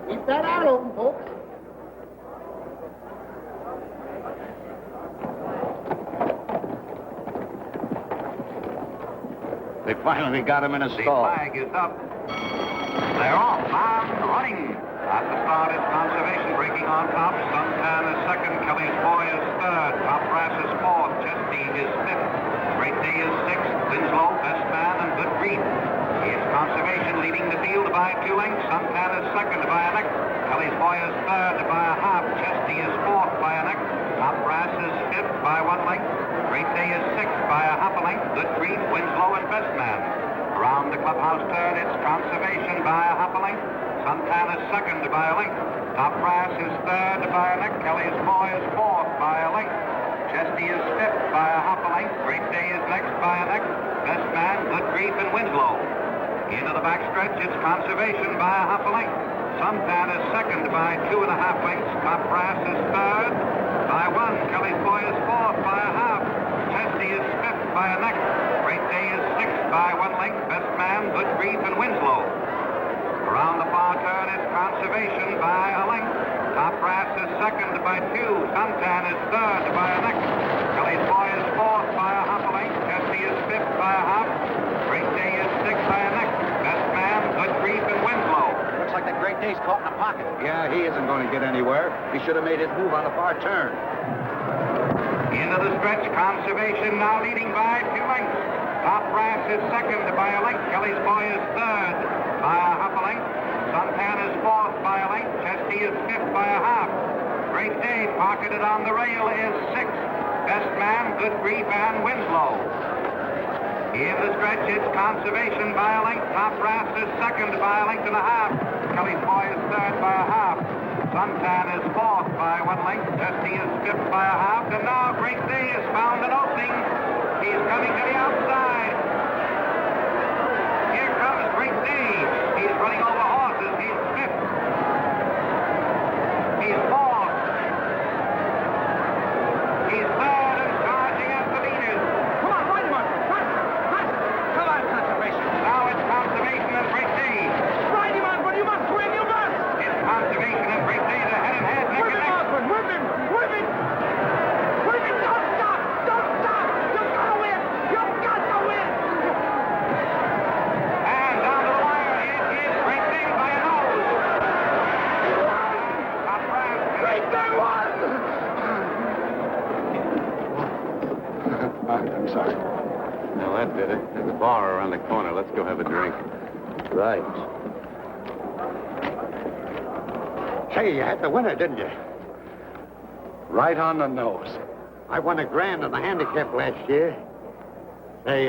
Keep that eye open, folks. They finally got him in a The stall. flag is up. They're off, bound, running. At the start is Conservation breaking on top. Suntan is second. Kelly's Boy is third. Top Brass is fourth. Chesty is fifth. Great Day is sixth. Winslow, Best Man, and Good Grief. It's Constitution leading the field by 2 lengths. Suntan is second by a neck. Kelly's Boy is third by a half. Chesty is fourth by a neck. Top Brass is fifth by 1 length. Great Day is sixth by a half a length. Good Grief, Winslow, and Best Man. Around the clubhouse turn, it's Conservation by a half a length. Suntan is second by a length. Top Brass is third by a neck. Kelly's Boy is fourth by a length. Chesty is fifth by a half a length. Great Day is next by a neck. Best Man, Good Grief, and Winslow. Into the backstretch, it's Conservation by a half a length. Suntan is second by 2.5 lengths. Top Brass is third by 1. Kelly's Boy is fourth by a half. Chesty is fifth by a neck. Great Day is sixth by 1 length. Best Man, Good Grief, and Winslow. Around the far turn, it's Conservation by a length. Top Brass is second by 2. Suntan is third by a neck. Kelly's Boy is fourth by a half a length. Chesty is fifth by a half. Great Day is sixth by a neck. Best Man, Good Grief, and Winslow. Looks like the Great Day's caught in a pocket. Yeah, he isn't going to get anywhere. He should have made his move on the far turn. Into the stretch, Conservation now leading by 2 lengths. Top Brass is second by a length. Kelly's Boy is third by a half a length. Suntan is fourth by a length. Chesty is fifth by a half. Great Day, pocketed on the rail, is sixth. Best Man, Good Grief, and Winslow. In the stretch, it's Conservation by a length. Top Brass is second by a length and a half. Kelly's Boy is third by a half. Suntan is fourth by 1 length. Chesty is fifth by a half. And now Great Day has found an opening. He's coming to the outside. Here comes Great Day. He's running over horses. He's fifth. He's fourth. He's third and charging at the leaders. Come on, ride him on. Come on, Conservation. Now it's Conservation and Great Day. Ride him on, but you must win, you must. It's Conservation and Great Day. They're head and head, neck and neck. Osborne, whip him. Whip him. Whip him. Don't stop. Don't stop. You've got to win. You've got to win. And down to the wire, it is Great Day by a nose. Top Brass. Great Day won. I'm sorry. Well, that did it. There's a bar around the corner. Let's go have a drink. Right. Say, you had the winner, didn't you? Right on the nose. I won $1,000 in the handicap last year. Say,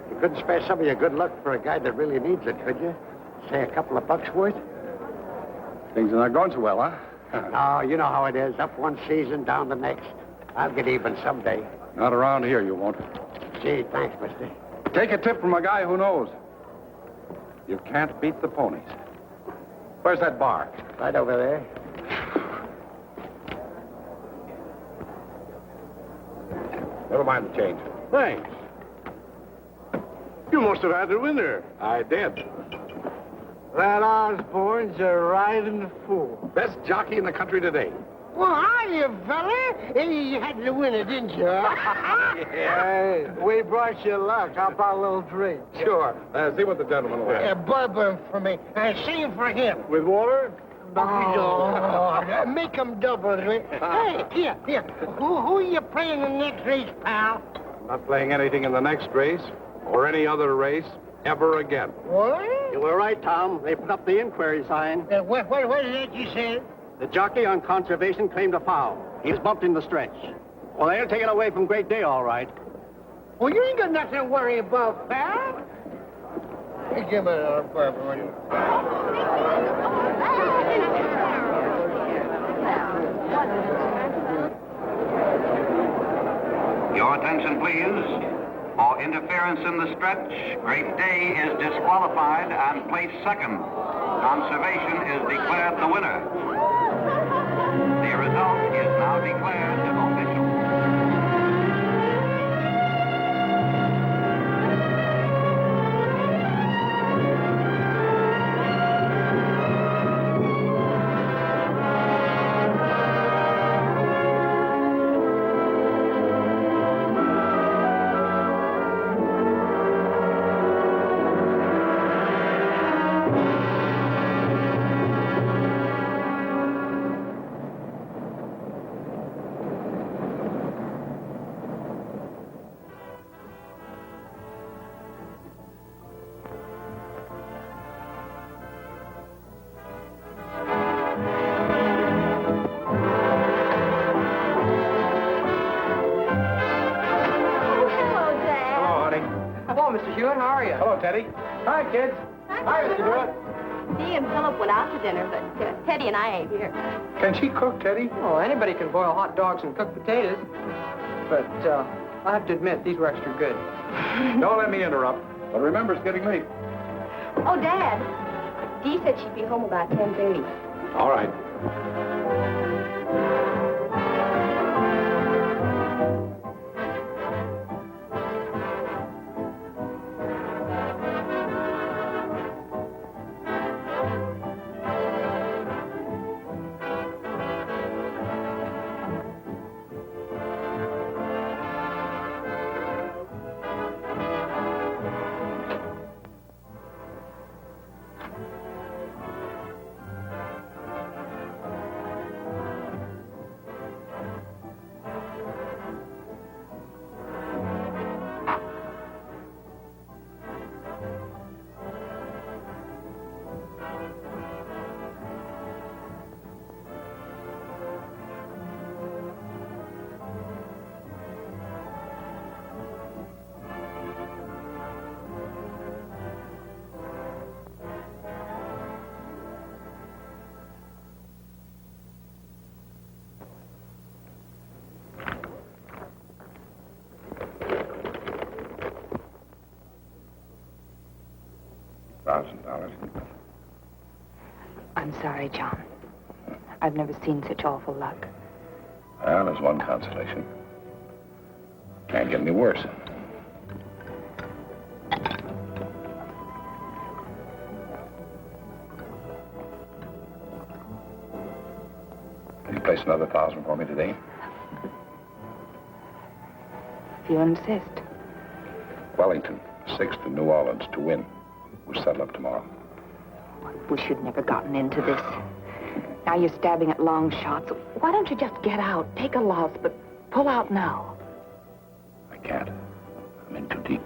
you couldn't spare some of your good luck for a guy that really needs it, could you? Say, a couple of bucks worth? Things are not going so well, huh? No, you know how it is. Up one season, down the next. I'll get even someday. Not around here, you won't. Gee, thanks, mister. Take a tip from a guy who knows. You can't beat the ponies. Where's that bar? Right over there. Never mind the change. Thanks. You must have had the winner. I did. That Osborne's a riding fool. Best jockey in the country today. Well, hiya, fella. You had the winner, didn't you? Hey, we brought you luck. How about a little drink? Sure. See what the gentleman will have. Bourbon for me. Same for him. With water? No. Make him double. Hey, here. Who are you playing in the next race, pal? I'm not playing anything in the next race or any other race ever again. What? You were right, Tom. They put up the inquiry sign. What is that you said? The jockey on Conservation claimed a foul. He was bumped in the stretch. Well, they'll take it away from Great Day, all right. Well, you ain't got nothing to worry about, pal. Hey, give me another bourbon, will you? Your attention, please. For interference in the stretch, Great Day is disqualified and placed second. Conservation is declared the winner. The result is now declared official. Hewitt. How are you? Hello, Teddy. Hi, kids. Hi, Mr. Hewitt. Dee and Philip went out to dinner, but Teddy and I ate here. Can she cook, Teddy? Oh, anybody can boil hot dogs and cook potatoes. But I have to admit, these were extra good. Don't let me interrupt. But remember, it's getting late. Oh, Dad. Dee said she'd be home about 10:30. All right. $1,000. I'm sorry, John. I've never seen such awful luck. Well, there's one consolation. Can't get any worse. Can you place another 1,000 for me today? If you insist. Wellington, 6th to New Orleans to win. We'll settle up tomorrow. We should never gotten into this. Now you're stabbing at long shots. Why don't you just get out? Take a loss, but pull out now. I can't. I'm in too deep.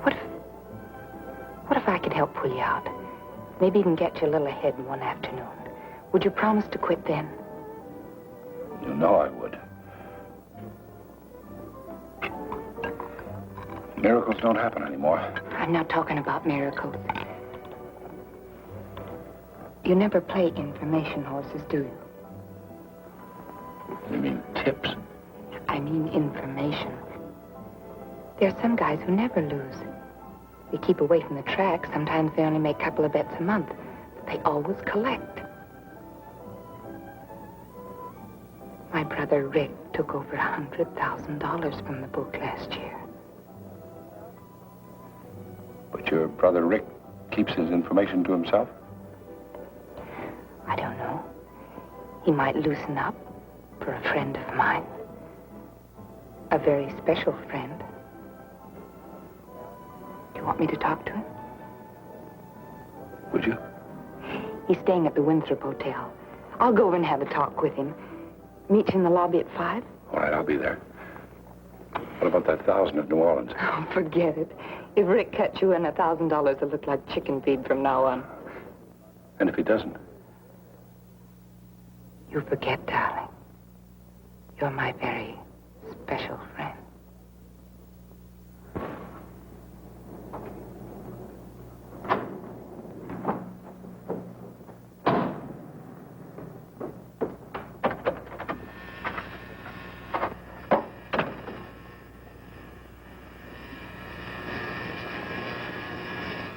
What if I could help pull you out? Maybe even get you a little ahead in one afternoon. Would you promise to quit then? You know I would. Miracles don't happen anymore. I'm not talking about miracles. You never play information horses, do you? You mean tips? I mean information. There are some guys who never lose. They keep away from the track. Sometimes they only make a couple of bets a month. But they always collect. My brother Rick took over $100,000 from the book last year. But your brother Rick keeps his information to himself? I don't know. He might loosen up for a friend of mine. A very special friend. Do you want me to talk to him? Would you? He's staying at the Winthrop Hotel. I'll go over and have a talk with him. Meet you in the lobby at 5? All right, I'll be there. What about that 1,000 at New Orleans? Oh, forget it. If Rick cuts you in, $1,000 will look like chicken feed from now on. And if he doesn't? You forget, darling. You're my very special friend.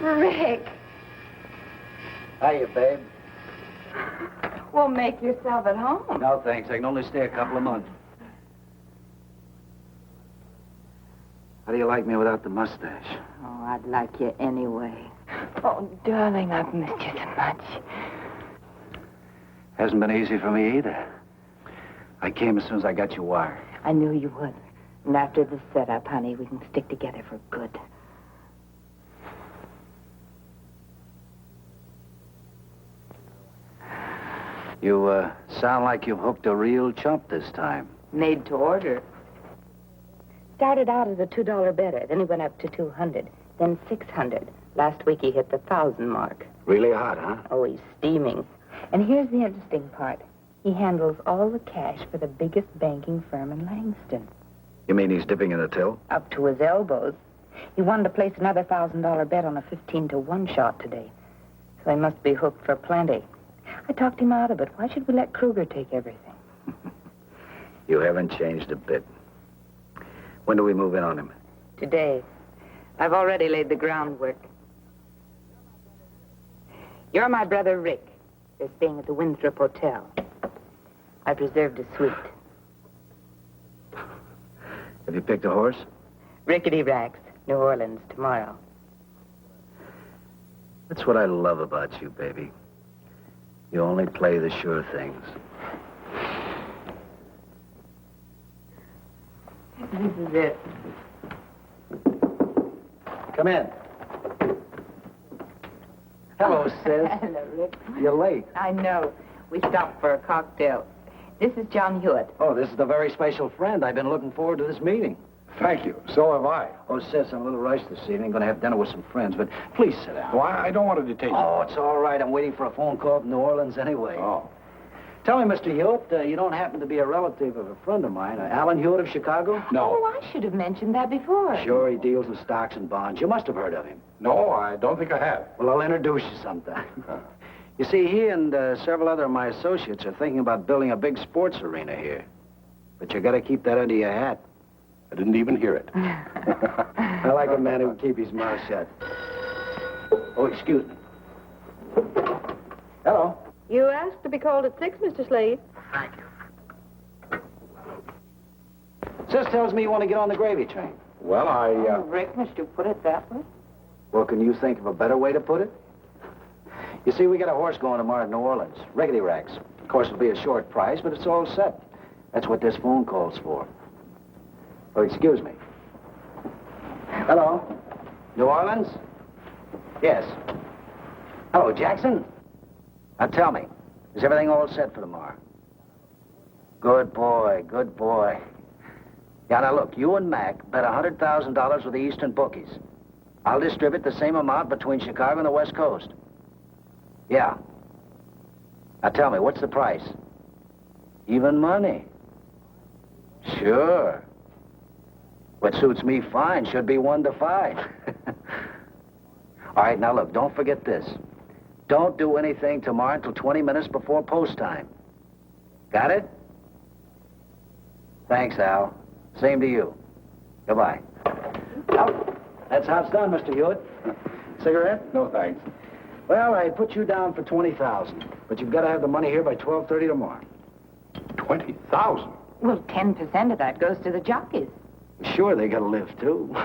Rick. Hiya, babe. Well, make yourself at home. No, thanks. I can only stay a couple of months. How do you like me without the mustache? Oh, I'd like you anyway. Oh, darling, I've missed you so much. Hasn't been easy for me either. I came as soon as I got your wire. I knew you would. And after this setup, honey, we can stick together for good. You, sound like you hooked a real chump this time. Made to order. Started out as a $2 better, then he went up to 200, then 600. Last week he hit the 1,000 mark. Really hot, huh? Oh, he's steaming. And here's the interesting part. He handles all the cash for the biggest banking firm in Langston. You mean he's dipping in the till? Up to his elbows. He wanted to place another $1,000 bet on a 15-to-1 shot today. So he must be hooked for plenty. I talked him out of it. Why should we let Kruger take everything? You haven't changed a bit. When do we move in on him? Today. I've already laid the groundwork. You're my brother, Rick. They're staying at the Winthrop Hotel. I've reserved a suite. Have you picked a horse? Rickety Racks, New Orleans, tomorrow. That's what I love about you, baby. You only play the sure things. This is it. Come in. Hello, sis. Hello, Rick. You're late. I know. We stopped for a cocktail. This is John Hewitt. Oh, this is the very special friend. I've been looking forward to this meeting. Thank you. So have I. Oh, sis, I'm a little rushed this evening. Going to have dinner with some friends, but please sit down. Well, I don't want to detain you. Oh, it's all right. I'm waiting for a phone call from New Orleans anyway. Oh. Tell me, Mr. Hewitt, you don't happen to be a relative of a friend of mine, Alan Hewitt of Chicago? No. Oh, I should have mentioned that before. Sure, he deals in stocks and bonds. You must have heard of him. No, I don't think I have. Well, I'll introduce you sometime. You see, he and several other of my associates are thinking about building a big sports arena here. But you got to keep that under your hat. I didn't even hear it. I like a man who can keep his mouth shut. Oh, excuse me. Hello. You asked to be called at 6, Mr. Slade. Thank you. Sis tells me you want to get on the gravy train. Well, Oh, Rick, must you put it that way? Well, can you think of a better way to put it? You see, we got a horse going tomorrow to New Orleans. Rickety Racks. Of course, it'll be a short price, but it's all set. That's what this phone call's for. Oh, excuse me. Hello? New Orleans? Yes. Hello, Jackson? Now, tell me, is everything all set for tomorrow? Good boy, good boy. Yeah, now look, you and Mac bet $100,000 with the Eastern bookies. I'll distribute the same amount between Chicago and the West Coast. Yeah. Now tell me, what's the price? Even money. Sure. What suits me fine should be 1 to 5. All right, now look, don't forget this. Don't do anything tomorrow until 20 minutes before post time. Got it? Thanks, Al. Same to you. Goodbye. Well, that's how it's done, Mr. Hewitt. Cigarette? No, thanks. Well, I put you down for 20,000, but you've got to have the money here by 12:30 tomorrow. 20,000? Well, 10% of that goes to the jockeys. Sure, they got to live, too.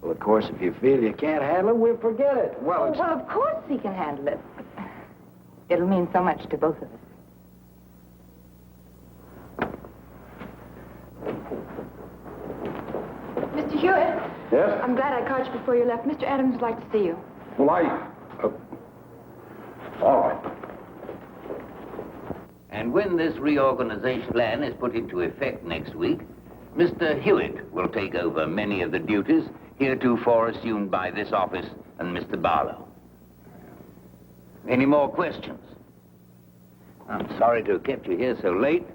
Well, of course, if you feel you can't handle it, we'll forget it. Well, of course he can handle it. It'll mean so much to both of us. Mr. Hewitt. Yes? I'm glad I caught you before you left. Mr. Adams would like to see you. Well, all right. And when this reorganization plan is put into effect next week, Mr. Hewitt will take over many of the duties heretofore assumed by this office and Mr. Barlow. Any more questions? I'm sorry to have kept you here so late.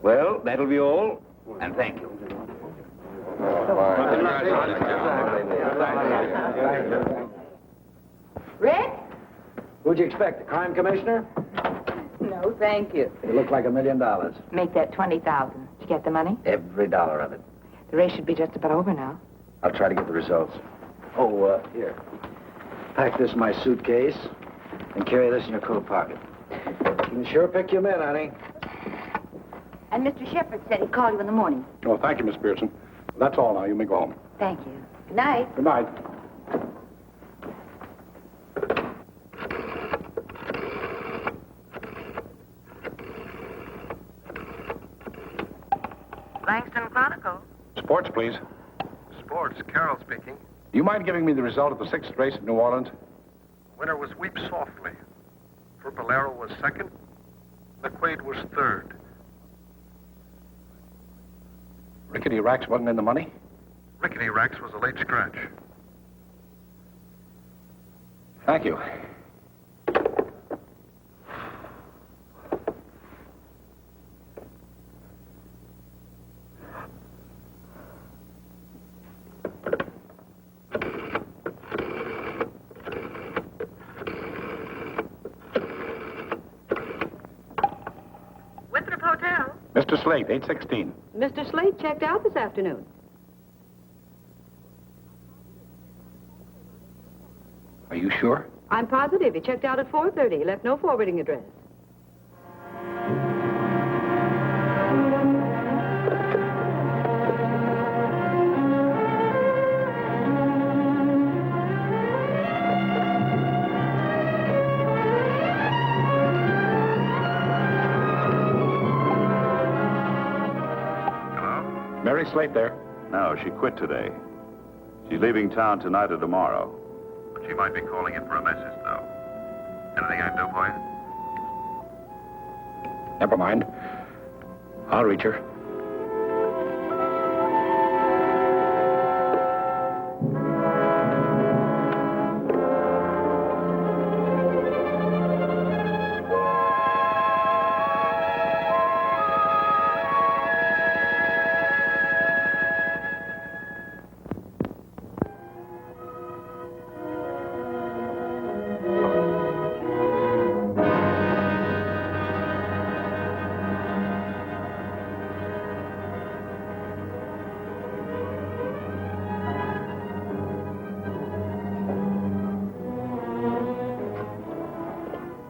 Well, that'll be all, and thank you. Rick? Who'd you expect, the crime commissioner? No, thank you. You look like $1 million. Make that 20,000. Did you get the money? Every dollar of it. The race should be just about over now. I'll try to get the results. Oh, here. Pack this in my suitcase and carry this in your coat pocket. You can sure pick your men, honey. And Mr. Shepard said he'd call you in the morning. Oh, thank you, Miss Pearson. That's all now. You may go home. Thank you. Good night. Good night. Langston Chronicle. Sports, please. Sports, Carroll speaking. Do you mind giving me the result of the 6th race at New Orleans? Winner was Weep Softly. Furbolero was second. McQuaid was third. Rickety Racks wasn't in the money? Rickety Racks was a late scratch. Thank you. Mr. Slate, 816. Mr. Slate checked out this afternoon. Are you sure? I'm positive. He checked out at 4:30. He left no forwarding address. Mary Slate there? No, she quit today. She's leaving town tonight or tomorrow. But she might be calling in for a message, though. Anything I can do for you? Never mind. I'll reach her.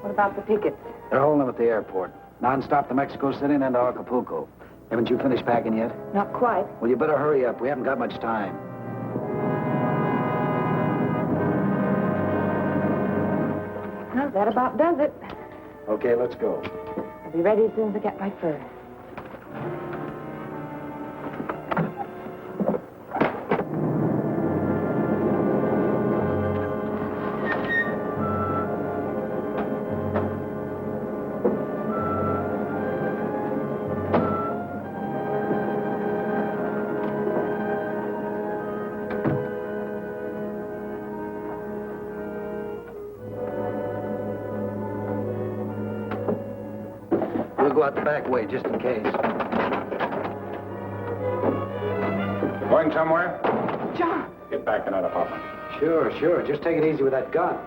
What about the tickets? They're holding them at the airport. Non-stop to Mexico City and then to Acapulco. Haven't you finished packing yet? Not quite. Well, you better hurry up. We haven't got much time. Well, that about does it. Okay, let's go. I'll be ready as soon as I get my fur. We'll go out the back way, just in case. Going somewhere? John! Get back in that apartment. Sure, sure. Just take it easy with that gun.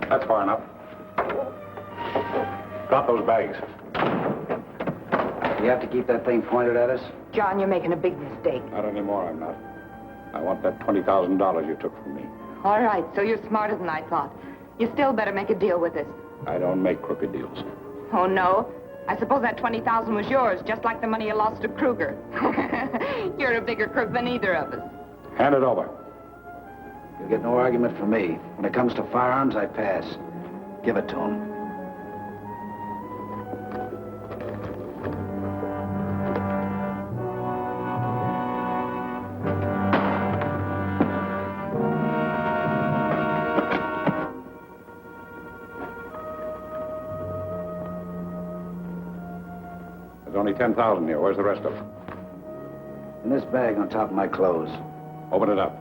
That's far enough. Drop those bags. You have to keep that thing pointed at us? John, you're making a big mistake. Not anymore, I'm not. I want that $20,000 you took from me. All right, so you're smarter than I thought. You still better make a deal with us. I don't make crooked deals. Oh, no? I suppose that $20,000 was yours, just like the money you lost to Kruger. You're a bigger crook than either of us. Hand it over. You'll get no argument from me. When it comes to firearms, I pass. Give it to him. There's only 10,000 here. Where's the rest of it? In this bag on top of my clothes. Open it up.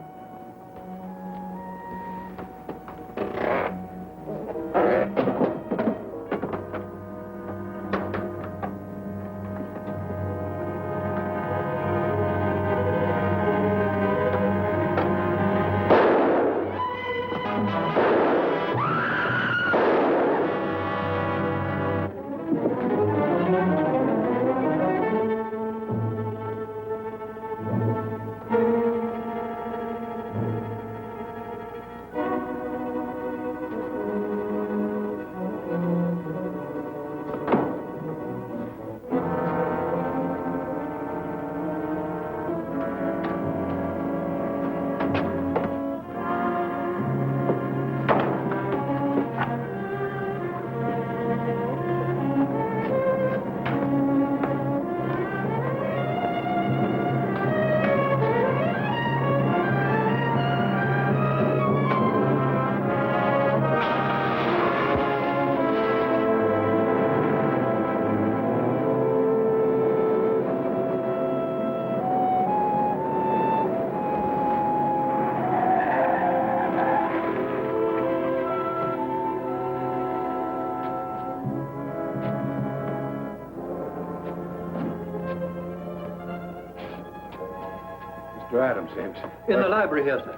Mr. Adams, James. In the library here, sir.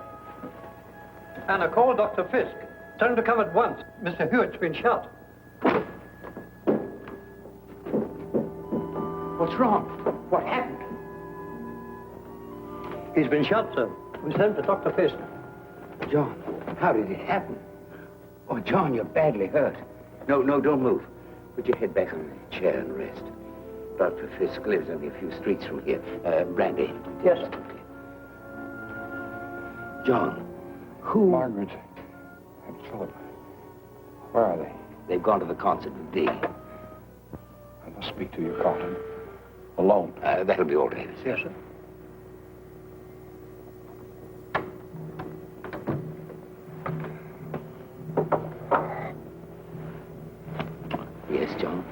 And I called Dr. Fisk. Tell him to come at once. Mr. Hewitt's been shot. What's wrong? What happened? He's been shot, sir. We sent him to Dr. Fisher. John, how did it happen? Oh, John, you're badly hurt. No, don't move. Put your head back on the chair and rest. Dr. Fisk lives only a few streets from here. Brandy. Yes, sir. John, who... Margaret and Philip. Where are they? They've gone to the concert with Dee. I must speak to you, Carlton. Alone. That'll be all, Davis. Yes, sir. Yes, John?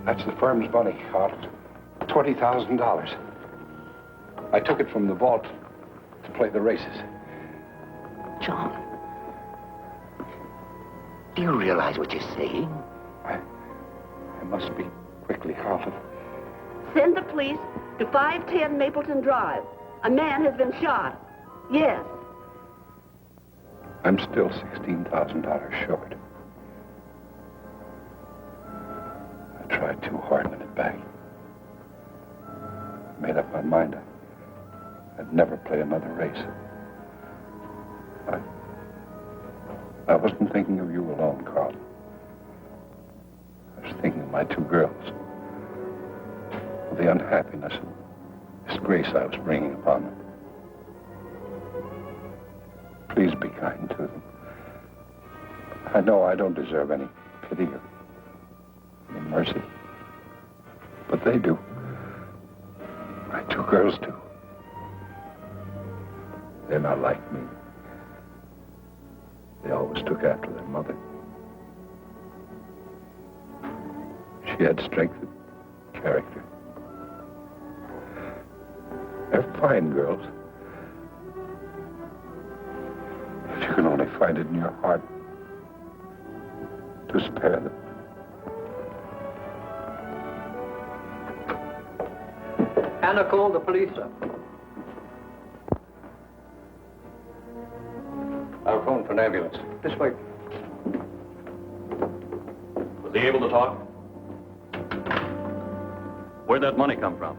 That's the firm's money, Carlton. $20,000. I took it from the vault to play the races. John, do you realize what you're saying? I must speak quickly, Carlton. Send the police to 510 Mapleton Drive. A man has been shot. Yes. I'm still $16,000 short. I tried too hard to win it back. I made up my mind I'd never play another race. I wasn't thinking of you alone, Carl. I was thinking of my two girls. Of the unhappiness and disgrace I was bringing upon them. Please be kind to them. I know I don't deserve any pity or any mercy. But they do. My two girls do. They're not like me. They always took after their mother. She had strength and character. They're fine girls. If you can only find it in your heart to spare them. Anna called the police, sir. I'll phone for an ambulance. This way. Was he able to talk? Where'd that money come from?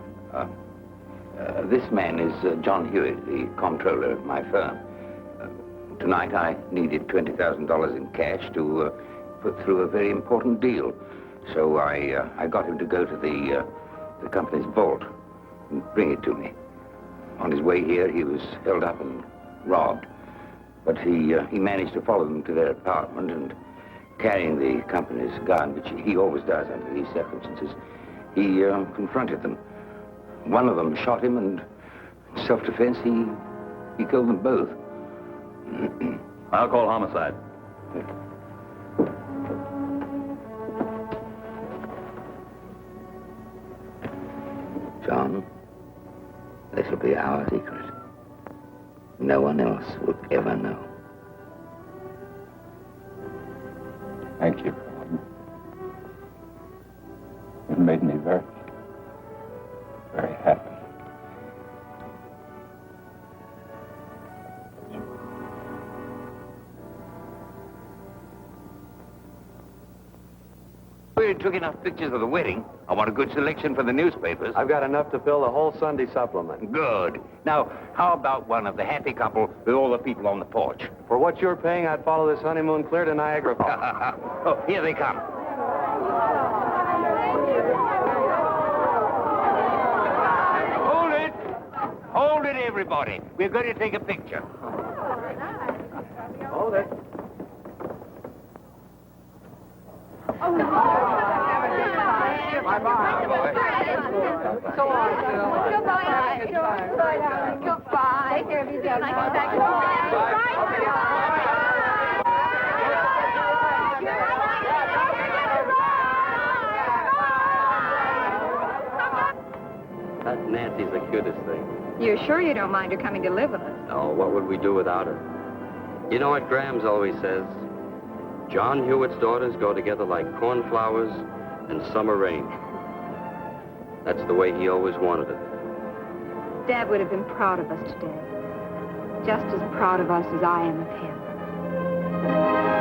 This man is John Hewitt, the comptroller of my firm. Tonight I needed $20,000 in cash to put through a very important deal. So I got him to go to the company's vault and bring it to me. On his way here, he was held up and robbed. But he managed to follow them to their apartment and carrying the company's gun, which he always does under these circumstances, he confronted them. One of them shot him, and in self-defense, he killed them both. I'll call homicide. John, this will be our secret. No one else will ever know. Thank you. It made me very, very happy. We took enough pictures of the wedding. I want a good selection for the newspapers. I've got enough to fill the whole Sunday supplement. Good. Now, how about one of the happy couple with all the people on the porch? For what you're paying, I'd follow this honeymoon clear to Niagara Falls. Oh, here they come. Hold it. Hold it, everybody. We're going to take a picture. Hold it. So long, Phil. Goodbye. Goodbye. Take care of yourself. That Nancy's the cutest thing. You're sure you don't mind her coming to live with us? Oh, what would we do without her? You know what Grams always says? John Hewitt's daughters go together like cornflowers and summer rain. That's the way he always wanted it. Dad would have been proud of us today. just as proud of us as I am of him.